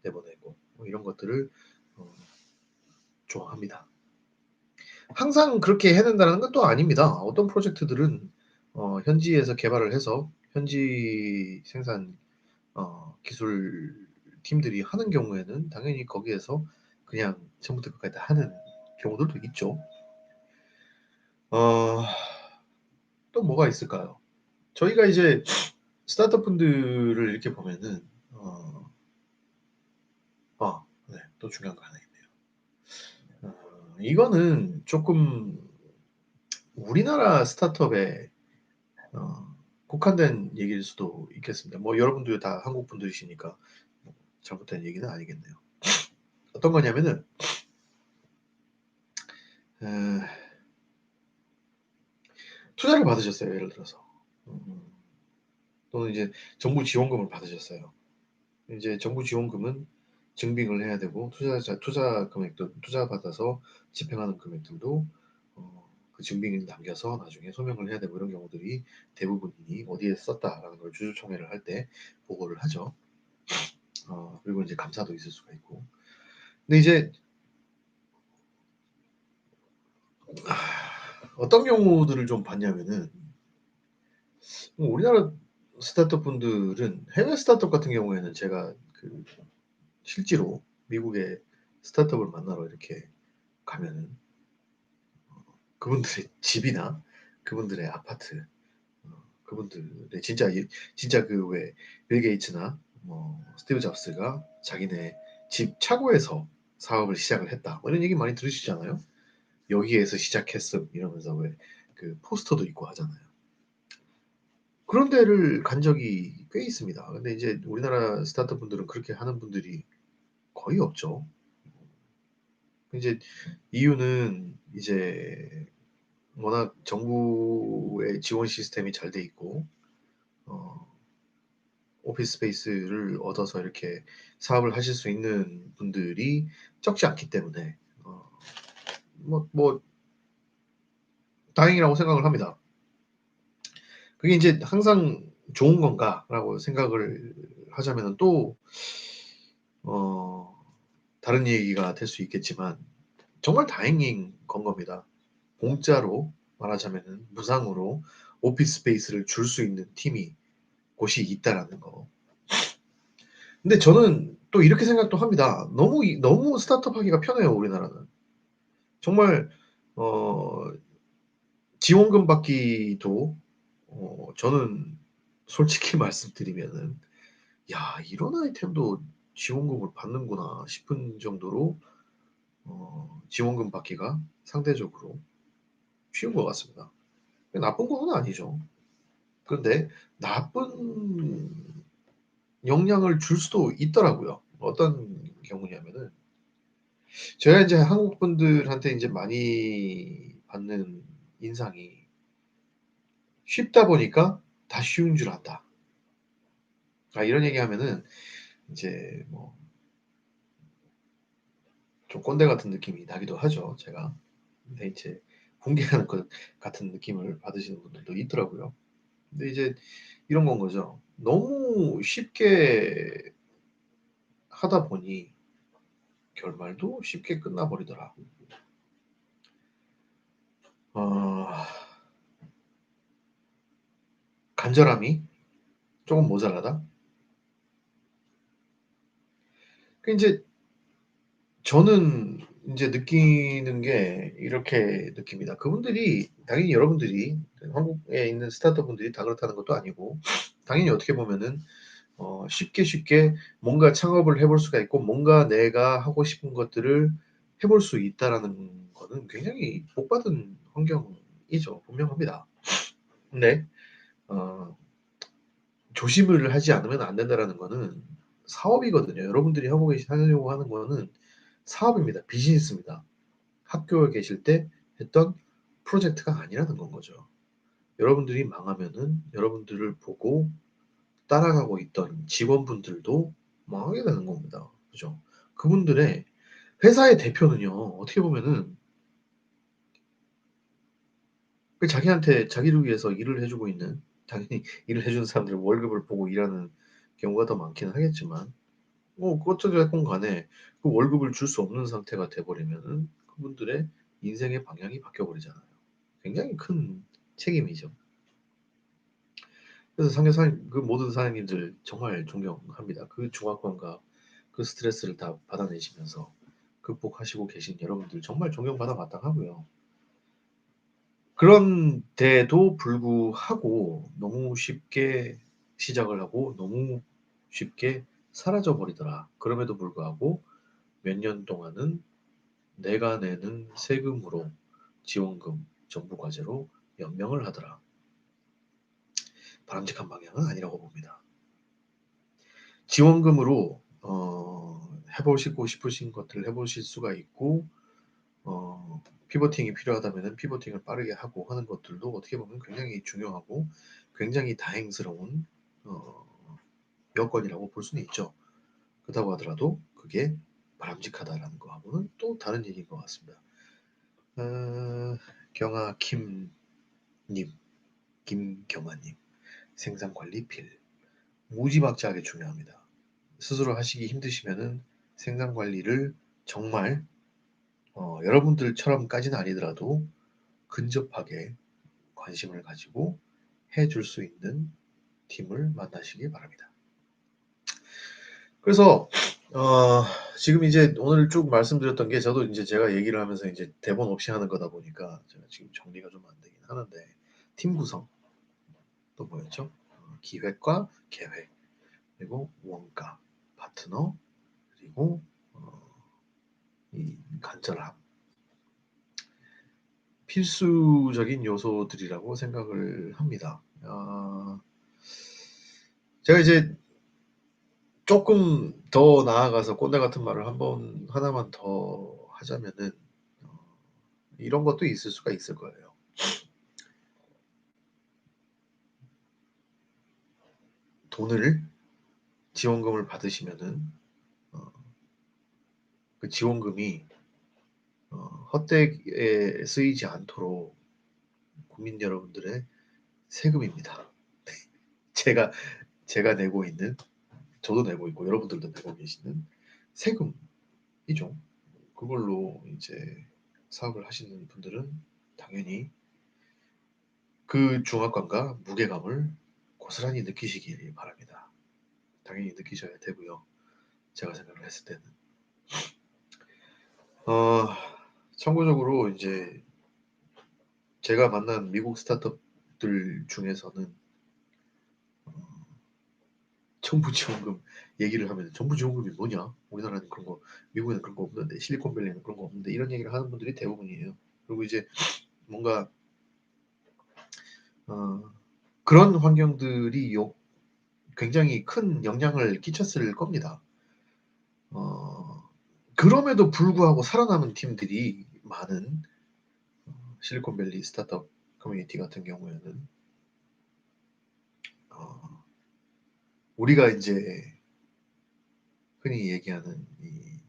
Speaker 1: 내보내고 뭐 이런 것들을 어 좋아합니다. 항상 그렇게 해낸다는 건 또 아닙니다. 어떤 프로젝트들은 현지에서 개발을 해서 현지 생산 기술팀들이 하는 경우에는 당연히 거기에서 그냥 처음부터 끝까지 다 하는 경우들도 있죠. 어 또 뭐가 있을까요? 저희가 이제 스타트업 분들을 이렇게 보면은 네. 또 중요한 거 하나 있네요. 이거는 쪼끔 우리나라 스타트업에 어 국한된 얘기일 수도 있겠습니다. 뭐 여러분들 다 한국 분들이시니까 뭐 잘못된 얘기는 아니겠네요. 어떤 거냐면은 에 투자를 받으셨어요, 예를 들어서. 음 또는 이제 정부 지원금을 받으셨어요. 이제 정부 지원금은 증빙을 해야 되고 투자 금액도 투자 받아서 집행하는 금액들도 그 증빙을 남겨서 나중에 소명을 해야 되고 이런 경우들이 대부분이 "어디에 썼다."라는 걸 주주총회를 할 때 보고를 하죠. 그리고 이제 감사도 있을 수가 있고. 근데 이제 어떤 경우들을 좀 봤냐면은 우리나라 스타트업 분들은 해외 스타트업 같은 경우에는 제가 그 실제로 미국의 스타트업을 만나러 이렇게 가면은 그분들의 집이나 그분들의 아파트, 그분들의 진짜 그 왜 빌 게이츠나 뭐 스티브 잡스가 자기네 집 차고에서 사업을 시작을 했다. 뭐 이런 얘기 많이 들으시잖아요. "여기에서 시작했음." 이러면서 왜 그 포스터도 있고 하잖아요. 그런 데를 간 적이 꽤 있습니다. 근데 이제 우리나라 스타트업 분들은 그렇게 하는 분들이 거의 없죠. 이제 이유는 이제 워낙 정부의 지원 시스템이 잘 돼 있고 어 오피스 스페이스를 얻어서 이렇게 사업을 하실 수 있는 분들이 적지 않기 때문에 뭐 다행이라고 생각을 합니다. 그게 인제 '항상 좋은 건가?'라고 생각을 하자면은 또 어 다른 얘기가 될 수 있겠지만 정말 다행인 건 겁니다. 공짜로 말하자면은 무상으로 오피스 스페이스를 줄 수 있는 팀이 곳이 있다라는 거. 근데 저는 또 이렇게 생각도 합니다. 너무 스타트업 하기가 편해요, 우리나라는. 정말 어 지원금 받기도 저는 솔직히 말씀드리면은 '야 이런 아이템도 지원금을 받는구나.' 싶은 정도로 지원금 받기가 상대적으로 쉬운 것 같습니다. 나쁜 건 아니죠. 그런데 나쁜 영향을 줄 수도 있더라고요. 어떤 경우냐면은 제가 인제 한국 분들한테 인제 많이 받는 인상이 쉽다 보니까 다 쉬운 줄 안다. 이런 얘기하면은 인제 뭐 좀 꼰대 같은 느낌이 나기도 하죠, 제가. 근데 이제 공개하는 것 같은 느낌을 받으시는 분들도 있더라고요. 근데 이제 이런 건 거죠. 너무 쉽게 하다 보니 결말도 쉽게 끝나 버리더라. 어 간절함이 쪼금 모자라다? 그 인제 저는 인제 느끼는 게 이렇게 느낍니다. 그분들이 당연히 여러분들이 한국에 있는 스타트업 분들이 다 그렇다는 것도 아니고 당연히 어떻게 보면은 쉽게 뭔가 창업을 해볼 수가 있고 뭔가 내가 하고 싶은 것들을 해볼 수 있다라는 거는 굉장히 복 받은 환경이죠. 분명합니다. 근데 어 조심을 하지 않으면 안 된다라는 거는 사업이거든요. 여러분들이 하려고 하는 거는 사업입니다. 비즈니스입니다. 학교에 계실 때 했던 프로젝트가 아니라는 건 거죠. 여러분들이 망하면은 여러분들을 보고 따라가고 있던 직원분들도 망하게 되는 겁니다. 그죠? 그분들의 회사의 대표는요. 어떻게 보면은 그 자기한테 자기를 위해서 일을 해 주고 있는 당연히 일을 해 주는 사람들은 월급을 보고 일하는 경우가 더 많기는 하겠지만 어떻게 됐건 간에 그 월급을 줄 수 없는 상태가 돼 버리면은 그분들의 인생의 방향이 바뀌어 버리잖아요. 굉장히 큰 책임이죠. 그래서 상계 사장 그 모든 사장님들 정말 존경합니다. 그 중압감과 그 스트레스를 다 받아내시면서 극복하시고 계신 여러분들 정말 존경받아 마땅하고요. 그런데도 불구하고 너무 쉽게 시작을 하고 너무 쉽게 사라져 버리더라. 그럼에도 불구하고 몇 년 동안은 내가 내는 세금으로 지원금, 정부 과제로 연명을 하더라. 바람직한 방향은 아니라고 봅니다. 지원금으로 해보시고 싶으신 것들을 해보실 수가 있고 피보팅이 필요하다면 피보팅을 빠르게 하고 하는 것들도 어떻게 보면 굉장히 중요하고 굉장히 다행스러운 여건이라고 볼 수는 있죠. 그렇다고 하더라도 그게 바람직하다라는 거하고는 또 다른 얘기인 것 같습니다. 경아 김님, 김경아님, 생산관리 필. 무지막지하게 중요합니다. 스스로 하시기 힘드시면은 생산관리를 정말 여러분들처럼까지는 아니더라도 근접하게 관심을 가지고 해줄 수 있는 팀을 만나시기 바랍니다. 그래서 지금 이제 오늘 쭉 말씀드렸던 게 저도 이제 제가 얘기를 하면서 이제 대본 없이 하는 거다 보니까 제가 지금 정리가 좀 안 되긴 하는데 팀 구성 또 뭐였죠? 기획과 계획 그리고 원가 파트너 그리고 이 간절함 필수적인 요소들이라고 생각을 합니다. 제가 이제 조금 더 나아가서 꼰대 같은 말을 한번 하나만 더 하자면은 어, 이런 것도 있을 수가 있을 거예요. 돈을 지원금을 받으시면은 어, 그 지원금이 헛되게 쓰이지 않도록 국민 여러분들의 세금입니다. 제가 제가 내고 있는 저도 내고 있고 여러분들도 내고 계시는 세금이죠. 그걸로 이제 사업을 하시는 분들은 당연히 그 중압감과 무게감을 고스란히 느끼시길 바랍니다. 당연히 느끼셔야 되고요. 제가 생각을 했을 때는. 어, 참고적으로 이제 제가 만난 미국 스타트업들 중에서는 정부 지원금 얘기를 하면 정부 지원금이 뭐냐? 우리나라는 그런 거, 미국에는 그런 거 없는데, 실리콘밸리는 그런 거 없는데 이런 얘기를 하는 분들이 대부분이에요. 그리고 이제 뭔가 어, 그런 환경들이 굉장히 큰 영향을 끼쳤을 겁니다. 어, 그럼에도 불구하고 살아남은 팀들이 많은 실리콘밸리 스타트업 커뮤니티 같은 경우에는 어, 우리가 이제 흔히 얘기하는 이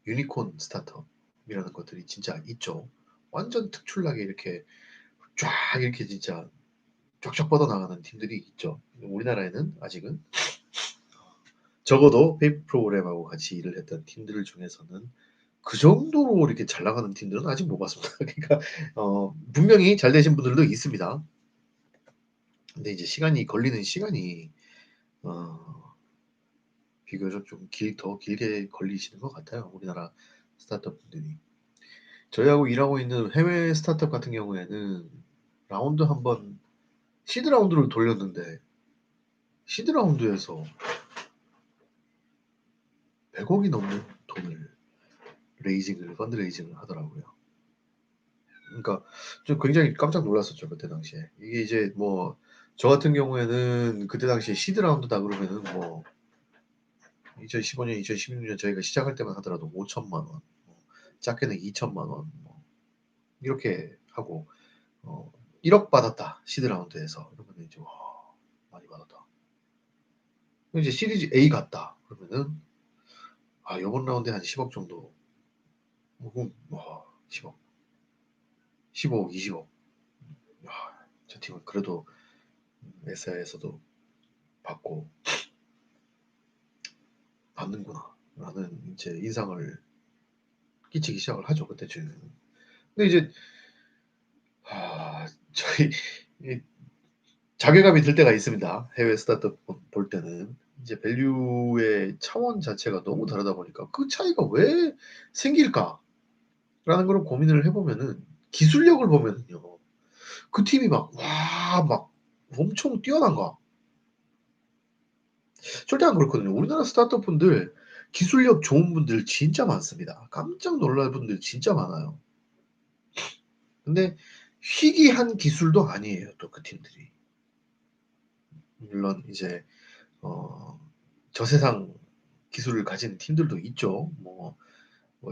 Speaker 1: 유니콘 스타트업이라는 것들이 진짜 있죠. 완전 특출나게 이렇게 쫙 이렇게 진짜 쫙쫙 뻗어나가는 팀들이 있죠. 우리나라에는 아직은 적어도 페이퍼 프로그램하고 같이 일을 했던 팀들 중에서는 그 정도로 이렇게 잘 나가는 팀들은 아직 못 봤습니다. 그러니까 분명히 잘 되신 분들도 있습니다. 근데 이제 시간이 걸리는 시간이 어, 비교적 좀 더 길게 걸리시는 것 같아요. 우리나라 스타트업 분들이. 저희하고 일하고 있는 해외 스타트업 같은 경우에는 라운드 한번 시드 라운드를 돌렸는데 시드 라운드에서 100억이 넘는 돈을 펀드 레이징을 하더라고요. 그러니까 좀 굉장히 깜짝 놀랐었죠 그때 당시에. 이게 이제 뭐 저 같은 경우에는 그때 당시에 시드 라운드다 그러면은 뭐 2015년, 2016년 저희가 시작할 때만 하더라도 5천만 원, 뭐 작게는 2천만 원, 뭐 이렇게 하고 1억 받았다 시드 라운드에서 그러면 이제 와 많이 받았다. 이제 시리즈 A 갔다. 그러면은 요번 라운드에 한 10억 정도. 그럼 10억, 15억, 20억. 저 팀은 그래도 SI에서도 받고 받는구나 라는 이제 인상을 끼치기 시작을 하죠, 그때쯤. 근데 이제 저희 이 자괴감이 들 때가 있습니다. 해외 스타트업 볼 때는. 이제 밸류의 차원 자체가 너무 다르다 보니까 '그 차이가 왜 생길까?'라는 거를 고민을 해 보면은 기술력을 보면은요. 그 팀이 막 엄청 뛰어난가? 절대 안 그렇거든요. 우리나라 스타트업 분들 기술력 좋은 분들 진짜 많습니다. 깜짝 놀랄 분들 진짜 많아요. 근데 희귀한 기술도 아니에요, 또 그 팀들이. 물론 이제 어 저세상 기술을 가진 팀들도 있죠.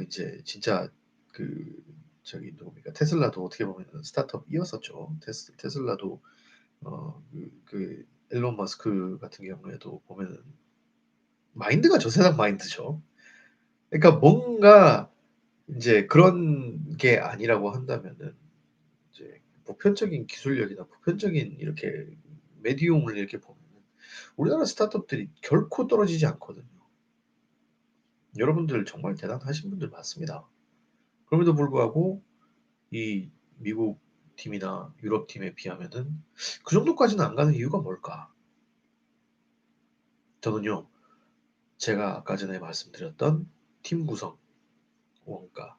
Speaker 1: 이제 진짜 그 저기 누굽니까? 테슬라도 어떻게 보면은 스타트업이었었죠. 테슬라도 일론 머스크 같은 경우에도 보면은 마인드가 저세상 마인드죠. 그러니까 뭔가 인제 그런 게 아니라고 한다면은 이제 보편적인 기술력이나 보편적인 이렇게 메디움을 이렇게 보면은 우리나라 스타트업들이 결코 떨어지지 않거든요. 여러분들 정말 대단하신 분들 많습니다. 그럼에도 불구하고 이 미국 팀이나 유럽 팀에 비하면은 그 정도까지는 안 가는 이유가 뭘까? 저는요, 제가 아까 전에 말씀드렸던 팀 구성, 원가,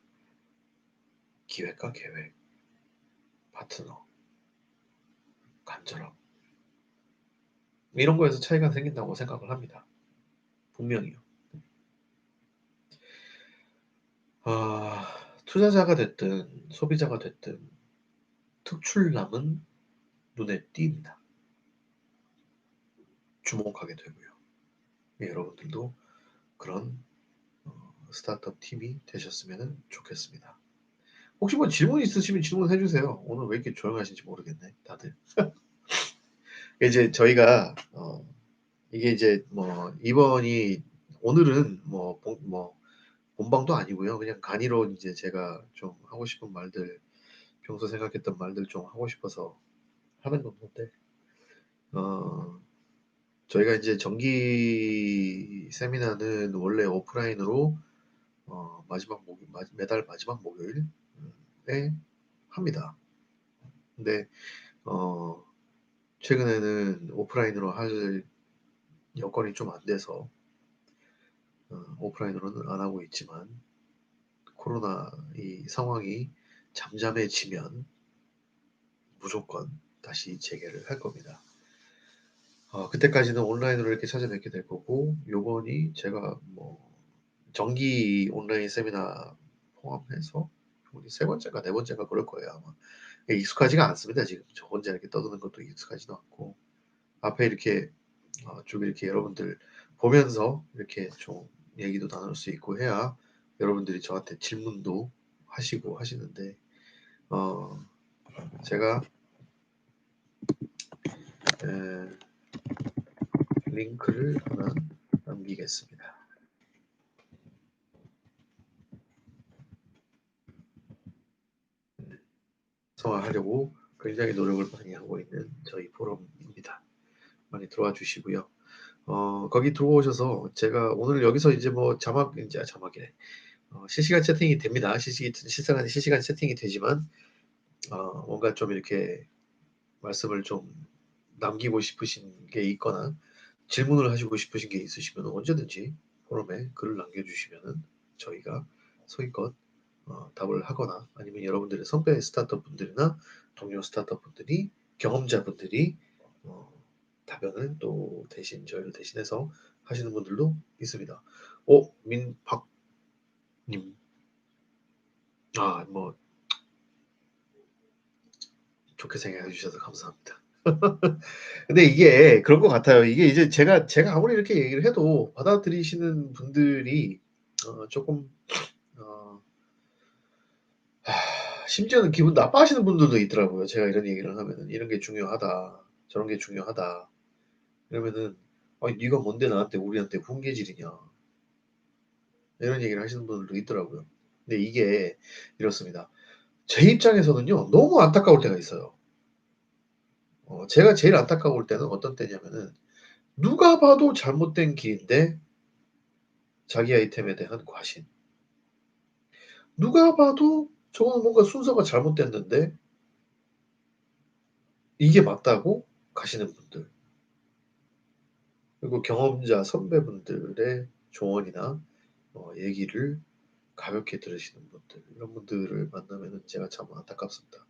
Speaker 1: 기획과 계획, 파트너, 간절함 이런 거에서 차이가 생긴다고 생각을 합니다. 분명히요. 아, 투자자가 됐든 소비자가 됐든 특출남은 눈에 띕니다. 주목하게 되고요. 네, 여러분들도 그런 스타트업 팀이 되셨으면 좋겠습니다. 혹시 뭐 질문 있으시면 질문해 주세요. 오늘 왜 이렇게 조용하신지 모르겠네, 다들. 이제 저희가 이게 이제 이번이 오늘은 본방도 아니고요. 그냥 간이로 이제 제가 좀 하고 싶은 말들, 평소 생각했던 말들 좀 하고 싶어서 하는 건데, 어, 저희가 이제 정기 세미나는 원래 오프라인으로 매달 마지막 목요일에 합니다. 근데 어, 최근에는 오프라인으로 할 여건이 좀 안 돼서 오프라인으로는 안 하고 있지만 코로나 이 상황이 잠잠해지면 무조건 다시 재개를 할 겁니다. 그때까지는 온라인으로 이렇게 찾아뵙게 될 거고, 요번이 제가 정기 온라인 세미나 포함해서 요번이 세 번째인가 네 번째인가 그럴 거예요, 아마. 익숙하지가 않습니다, 지금. 저 혼자 이렇게 떠드는 것도 익숙하지도 않고. 앞에 이렇게 쭉 이렇게 여러분들 보면서 이렇게 좀 얘기도 나눌 수 있고 해야 여러분들이 저한테 질문도 하시고 하시는데, 어, 제가 에, 링크를 하나 남기겠습니다. 성화하려고 굉장히 노력을 많이 하고 있는 저희 포럼입니다. 많이 들어와 주시고요. 거기 들어오셔서 제가 오늘 여기서 이제 자막이래. 실시간 채팅이 됩니다. 실시간 채팅이 되지만 뭔가 좀 이렇게 말씀을 좀 남기고 싶으신 게 있거나 질문을 하시고 싶으신 게 있으시면 언제든지 포럼에 글을 남겨주시면은 저희가 소위껏 답을 하거나 아니면 여러분들의 선배 스타트업 분들이나 동료 스타트업 분들이 경험자분들이 어, 답변을 또 대신 저희를 대신해서 하시는 분들도 있습니다. 민박님, 뭐 좋게 생각해 주셔서 감사합니다. 근데 이게 그런 것 같아요. 이게 이제 제가 아무리 이렇게 얘기를 해도 받아들이시는 분들이 조금 어, 심지어는 기분 나빠하시는 분들도 있더라고요. 제가 이런 얘기를 하면은 이런 게 중요하다, 저런 게 중요하다. 이러면은 "아니 네가 뭔데 나한테 우리한테 훈계질이냐." 이런 얘기를 하시는 분들도 있더라고요. 근데 이게 이렇습니다. 제 입장에서는요. 너무 안타까울 때가 있어요. 제가 제일 안타까울 때는 어떤 때냐면은 누가 봐도 잘못된 길인데 자기 아이템에 대한 과신. 누가 봐도 저거는 뭔가 순서가 잘못됐는데 이게 맞다고 가시는 분들. 그리고 경험자 선배분들의 조언이나 얘기를 가볍게 들으시는 분들 이런 분들을 만나면은 제가 참 안타깝습니다.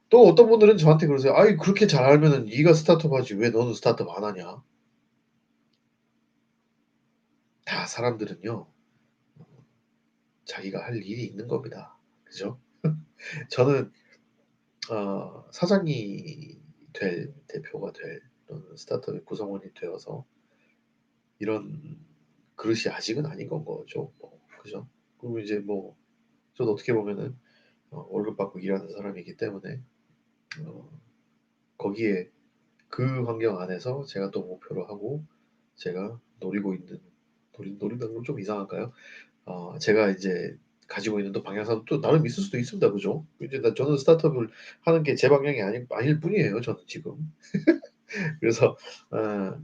Speaker 1: 또 어떤 분들은 저한테 그러세요. "아이 그렇게 잘 알면은 네가 스타트업 하지 왜 너는 스타트업 안 하냐?" 다 사람들은요. 자기가 할 일이 있는 겁니다. 그죠? 저는 사장이 될 대표가 될 또는 스타트업의 구성원이 되어서 이런 그릇이 아직은 아닌 건 거죠. 뭐 그죠? 그리고 이제 뭐 저도 어떻게 보면은 월급 받고 일하는 사람이기 때문에 어 거기에 그 환경 안에서 제가 또 목표로 하고 제가 노리고 있는 노린다는 건 좀 이상할까요? 제가 이제 가지고 있는 또 방향성도 또 나름 있을 수도 있습니다. 그죠? 이제 저는 스타트업을 하는 게 제 방향이 아닐 뿐이에요 저는 지금. 그래서 어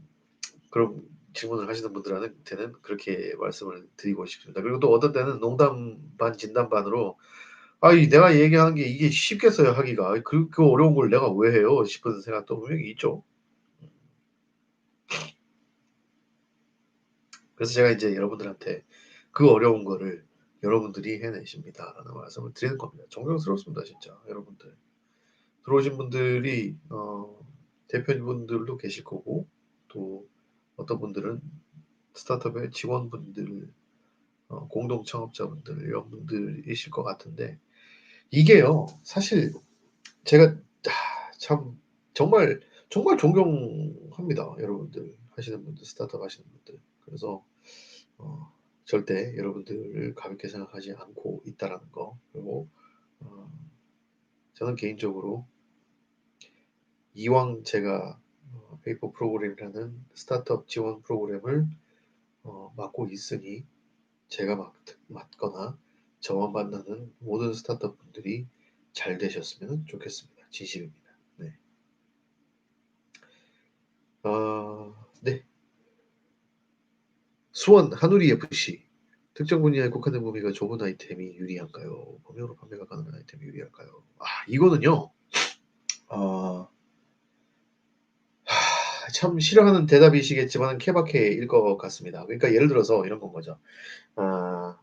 Speaker 1: 그런 질문을 하시는 분들한테는 그렇게 말씀을 드리고 싶습니다. 그리고 또 어떤 때는 농담 반 진담 반으로 "아이 내가 얘기하는 게 이게 쉽겠어요 하기가. 아이 그 어려운 걸 내가 왜 해요?" 싶은 생각도 분명히 있죠. 그래서 제가 이제 여러분들한테 "그 어려운 거를 여러분들이 해내십니다."라는 말씀을 드리는 겁니다. 존경스럽습니다 진짜 여러분들. 들어오신 분들이 대표분들도 계실 거고 또 어떤 분들은 스타트업의 직원분들 공동 창업자분들 이런 분들이실 것 같은데 이게요. 사실 제가 참 정말, 정말 존경합니다. 여러분들 하시는 분들 스타트업 하시는 분들. 그래서 어 절대 여러분들을 가볍게 생각하지 않고 있다라는 거. 그리고 어 저는 개인적으로 이왕 제가 페이퍼 프로그램이라는 스타트업 지원 프로그램을 맡고 있으니 제가 맡거나 저만 만나는 모든 스타트업 분들이 잘 되셨으면 좋겠습니다. 진심입니다. 네. 네. 수원 한우리 FC. 특정 분야에 국한된 범위가 좁은 아이템이 유리한가요? 범용으로 판매가 가능한 아이템이 유리할까요? 이거는요. 아 참 싫어하는 대답이시겠지만 케바케일 것 같습니다. 그러니까 예를 들어서 이런 건 거죠. 아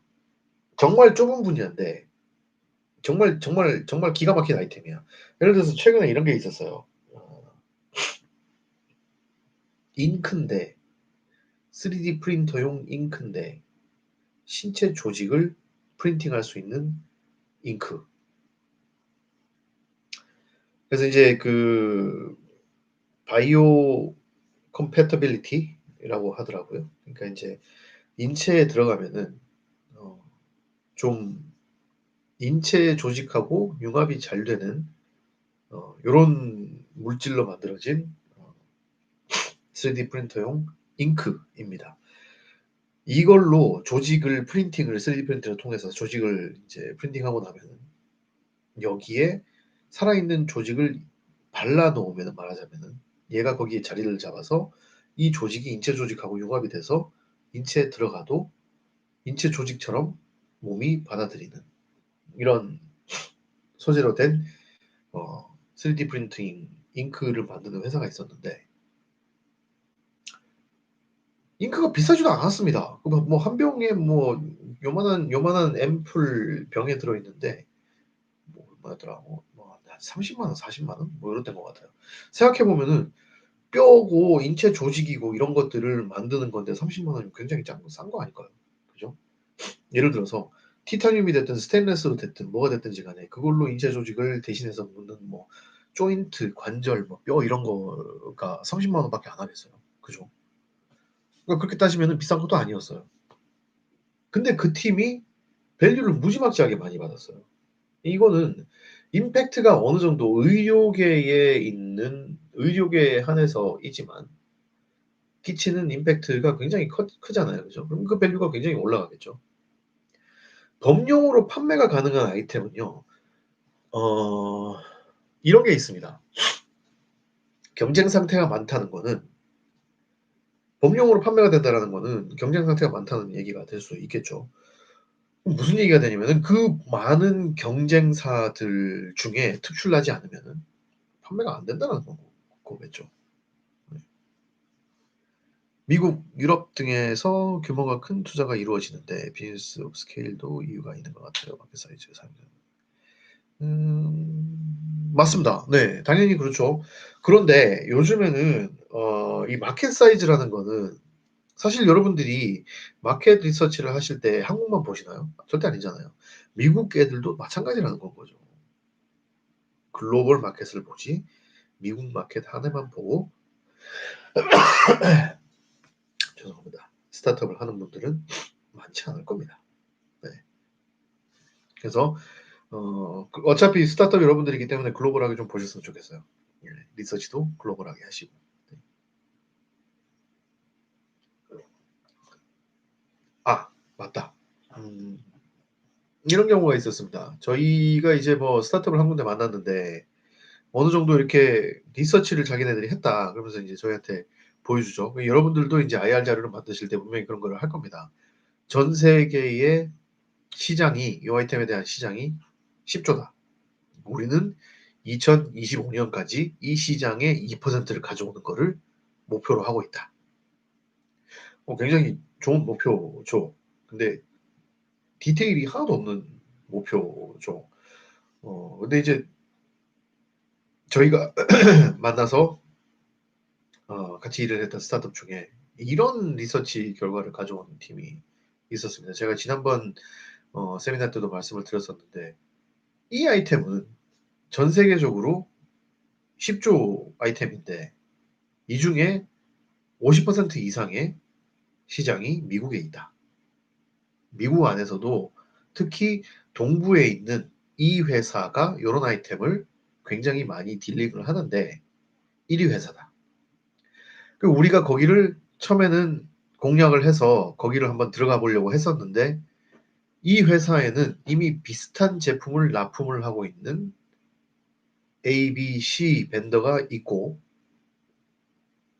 Speaker 1: 정말 좁은 분야인데 정말, 정말, 정말 기가 막힌 아이템이야. 예를 들어서 최근에 이런 게 있었어요. 어 잉크인데 3D 프린터용 잉크인데 신체 조직을 프린팅할 수 있는 잉크. 그래서 이제 그 바이오 컴패터빌리티라고 하더라고요. 그러니까 인제 인체에 들어가면은 어 좀 인체 조직하고 융합이 잘 되는 요런 물질로 만들어진 3D 프린터용 잉크입니다. 이걸로 조직을 프린팅을 3D 프린터를 통해서 조직을 이제 프린팅하고 나면은 여기에 살아있는 조직을 발라 놓으면은 말하자면은 얘가 거기에 자리를 잡아서 이 조직이 인체 조직하고 융합이 돼서 인체에 들어가도 인체 조직처럼 몸이 받아들이는 이런 소재로 된 3D 프린팅 잉크를 만드는 회사가 있었는데 잉크가 비싸지도 않았습니다. 그 뭐 한 병에 뭐 요만한 앰플 병에 들어 있는데 뭐 얼마였더라? 한 30만 원, 40만 원? 뭐 이랬던 것 같아요. 생각해 보면은 뼈고 인체 조직이고 이런 것들을 만드는 건데 30만 원이면 굉장히 싼 거 아닐까요? 그죠? 예를 들어서 티타늄이 됐든 스테인리스로 됐든 뭐가 됐든지 간에 그걸로 인체 조직을 대신해서 묻는 뭐 조인트, 관절, 뭐 뼈 이런 거가 30만 원밖에 안 하겠어요. 그죠? 그러니까 그렇게 따지면은 비싼 것도 아니었어요. 근데 그 팀이 밸류를 무지막지하게 많이 받았어요. 이거는 임팩트가 어느 정도 의료계에 한해서이지만 끼치는 임팩트가 굉장히 크잖아요. 그죠? 그럼 그 밸류가 굉장히 올라가겠죠. 범용으로 판매가 가능한 아이템은요. 어 이런 게 있습니다. 경쟁 상태가 많다는 거는 범용으로 판매가 된다라는 거는 경쟁 상태가 많다는 얘기가 될 수 있겠죠. 그럼 무슨 얘기가 되냐면은 그 많은 경쟁사들 중에 특출나지 않으면은 판매가 안 된다는 거겠죠. 네. 미국, 유럽 등에서 규모가 큰 투자가 이루어지는데 비즈니스 업스케일도 이유가 있는 것 같아요. 마켓 사이즈 상승. 맞습니다. 네. 당연히 그렇죠. 그런데 요즘에는 이 마켓 사이즈라는 거는 사실 여러분들이 마켓 리서치를 하실 때 한국만 보시나요? 절대 아니잖아요. 미국 애들도 마찬가지라는 건 거죠. 글로벌 마켓을 보지 미국 마켓 하나만 보고 죄송합니다. 스타트업을 하는 분들은 많지 않을 겁니다. 네. 그래서 어차피 스타트업 여러분들이기 때문에 글로벌하게 좀 보셨으면 좋겠어요. 예, 리서치도 글로벌하게 하시고. 네. 아, 맞다. 이런 경우가 있었습니다. 저희가 이제 뭐 스타트업을 한 군데 만났는데 어느 정도 이렇게 리서치를 자기네들이 했다. 그러면서 이제 저희한테 보여주죠. 여러분들도 이제 IR 자료를 만드실 때 분명히 그런 걸 할 겁니다. 전 세계의 시장이 이 아이템에 대한 시장이 10조다. 우리는 2025년까지 이 시장의 2%를 가져오는 거를 목표로 하고 있다. 굉장히 좋은 목표죠. 근데 디테일이 하나도 없는 목표죠. 근데 이제 저희가 만나서 같이 일을 했던 스타트업 중에 이런 리서치 결과를 가져온 팀이 있었습니다. 제가 지난번 세미나 때도 말씀을 드렸었는데 이 아이템은 전 세계적으로 10조 아이템인데 이 중에 50% 이상의 시장이 미국에 있다. 미국 안에서도 특히 동부에 있는 이 회사가 이런 아이템을 굉장히 많이 딜리브를 하는데 1위 회사다. 우리가 거기를 처음에는 공략을 해서 거기를 한번 들어가 보려고 했었는데 이 회사에는 이미 비슷한 제품을 납품을 하고 있는 A, B, C 벤더가 있고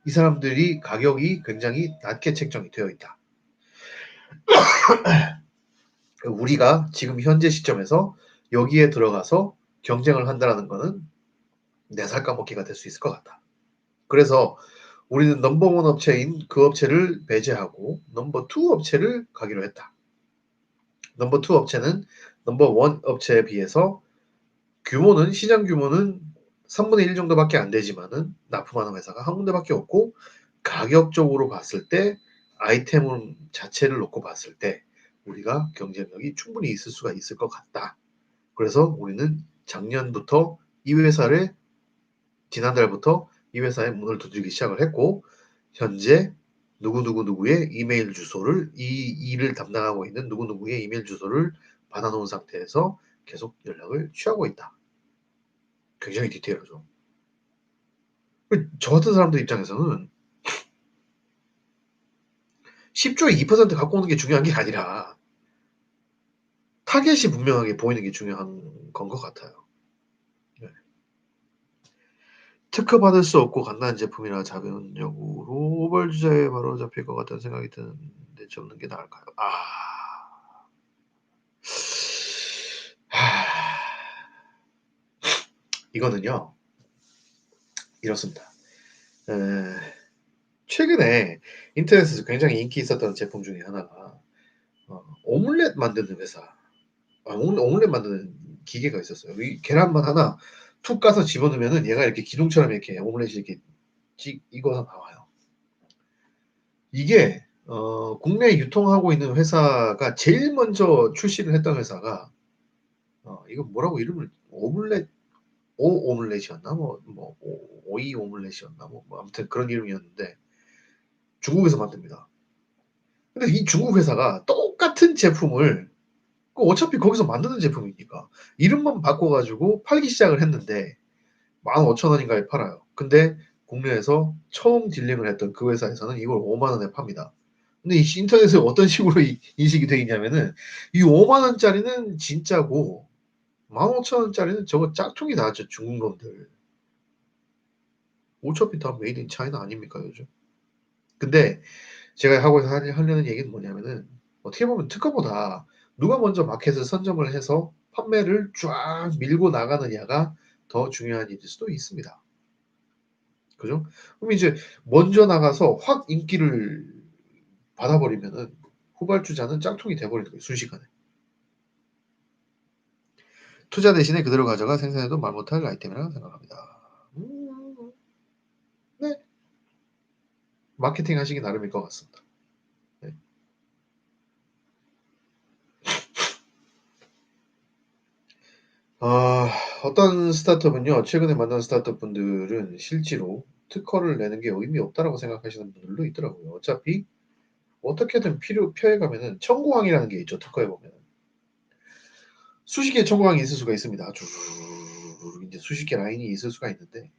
Speaker 1: 이 사람들이 가격이 굉장히 낮게 책정이 되어 있다. 우리가 지금 현재 시점에서 여기에 들어가서 경쟁을 한다는 것은 내 살 까먹기가 될 수 있을 것 같다. 그래서 우리는 넘버원 업체인 그 업체를 배제하고 넘버2 업체를 가기로 했다. 넘버2 업체는 넘버1 업체에 비해서 규모는 시장 규모는 3분의 1 정도밖에 안 되지만은 납품하는 회사가 한 군데밖에 없고 가격적으로 봤을 때 아이템 자체를 놓고 봤을 때 우리가 경쟁력이 충분히 있을 수가 있을 것 같다. 그래서 우리는 작년부터 이 회사를 지난달부터 이 회사에 문을 두드리기 시작을 했고 현재 누구누구누구의 이메일 주소를 이 일을 담당하고 있는 누구누구의 이메일 주소를 받아놓은 상태에서 계속 연락을 취하고 있다. 굉장히 디테일하죠. 저 같은 사람들 입장에서는 10조에 2% 갖고 오는 게 중요한 게 아니라 타겟이 분명하게 보이는 게 중요한 건 것 같아요. 네. 특허받을 수 없고 갓난 제품이라 작은 역으로 오벌주자에 바로 잡힐 것 같다는 생각이 드는데 접는 게 나을까요? 이거는요 이렇습니다. 최근에 인터넷에서 굉장히 인기 있었던 제품 중에 하나가 오믈렛 만드는 회사 오믈렛 만드는 기계가 있었어요. 이 계란만 하나 툭 까서 집어넣으면은 얘가 이렇게 기둥처럼 이렇게 오믈렛이 이렇게 익어서 나와요. 이게 국내에 유통하고 있는 회사가 제일 먼저 출시를 했던 회사가 이거 뭐라고 이름을 오믈렛이었나 오이 오믈렛이었나 아무튼 그런 이름이었는데 중국에서 만듭니다. 근데 이 중국 회사가 똑같은 제품을 어차피 거기서 만드는 제품이니까 이름만 바꿔가지고 팔기 시작을 했는데 15,000원인가에 팔아요. 근데 국내에서 처음 딜링을 했던 그 회사에서는 이걸 5만 원에 팝니다. 근데 이 인터넷에 어떤 식으로 인식이 돼 있냐면은 이 5만 원짜리는 진짜고 15,000원짜리는 저거 짝퉁이다. 저 중국 놈들. 어차피 다 메이드 인 차이나 아닙니까 요즘? 근데 제가 하려는 얘기는 뭐냐면은 어떻게 보면 특허보다 누가 먼저 마켓을 선점을 해서 판매를 쫙 밀고 나가느냐가 더 중요한 일일 수도 있습니다. 그죠? 그럼 이제 먼저 나가서 확 인기를 받아버리면은 후발주자는 짝퉁이 돼버리는 거예요, 순식간에. 투자 대신에 그대로 가져가 생산해도 말 못할 아이템이라고 생각합니다. 네. 마케팅 하시기 나름일 것 같습니다. 네. 아, 어떤 스타트업은요, 최근에 만난 스타트업 분들은 실제로 특허를 내는 게 의미 없다라고 생각하시는 분들도 있더라고요. 어차피 어떻게든 표해가면은 청구항이라는 게 있죠, 특허에 보면. 수십 개의 청구항이 있을 수가 있습니다. 쭉 이제 수십 개 라인이 있을 수가 있는데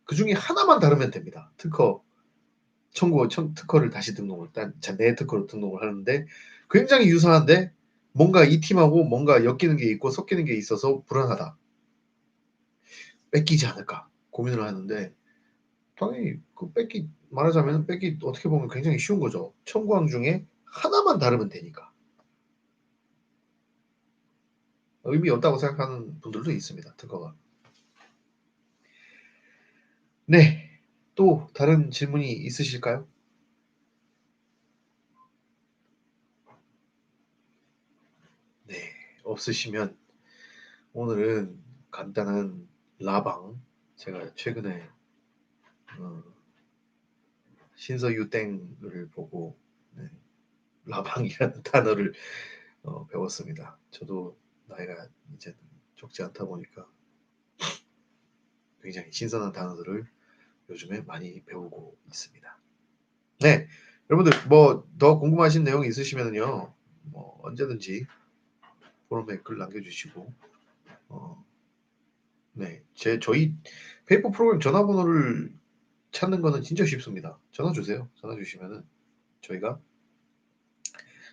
Speaker 1: 그 중에 하나만 다르면 됩니다. 특허를 다시 등록을 내 특허로 등록을 하는데 굉장히 유사한데 뭔가 이 팀하고 뭔가 엮이는 게 있고 섞이는 게 있어서 불안하다. 뺏기지 않을까 고민을 하는데 당연히 말하자면 뺏기 어떻게 보면 굉장히 쉬운 거죠. 청구항 중에 하나만 다르면 되니까. 의미 없다고 생각하는 분들도 있습니다. 특허가. 네. 또 다른 질문이 있으실까요? 네. 없으시면 오늘은 간단한 라방 제가 최근에 어, 신서유 땡을 보고 네, 라방이라는 단어를 배웠습니다. 저도 나이가 이제 적지 않다 보니까 굉장히 신선한 단어들을 요즘에 많이 배우고 있습니다. 네, 여러분들 뭐 더 궁금하신 내용이 있으시면요, 뭐 언제든지 포럼에 글 남겨주시고, 네, 저희 페이퍼 프로그램 전화번호를 찾는 거는 진짜 쉽습니다. 전화 주세요. 전화 주시면은 저희가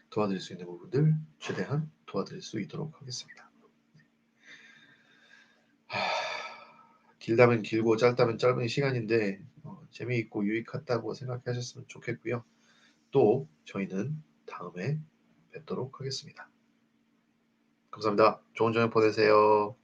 Speaker 1: 도와드릴 수 있는 부분들 최대한 도와드릴 수 있도록 하겠습니다. 하, 길다면 길고 짧다면 짧은 시간인데 재미있고 유익하다고 생각하셨으면 좋겠고요. 또 저희는 다음에 뵙도록 하겠습니다. 감사합니다. 좋은 저녁 보내세요.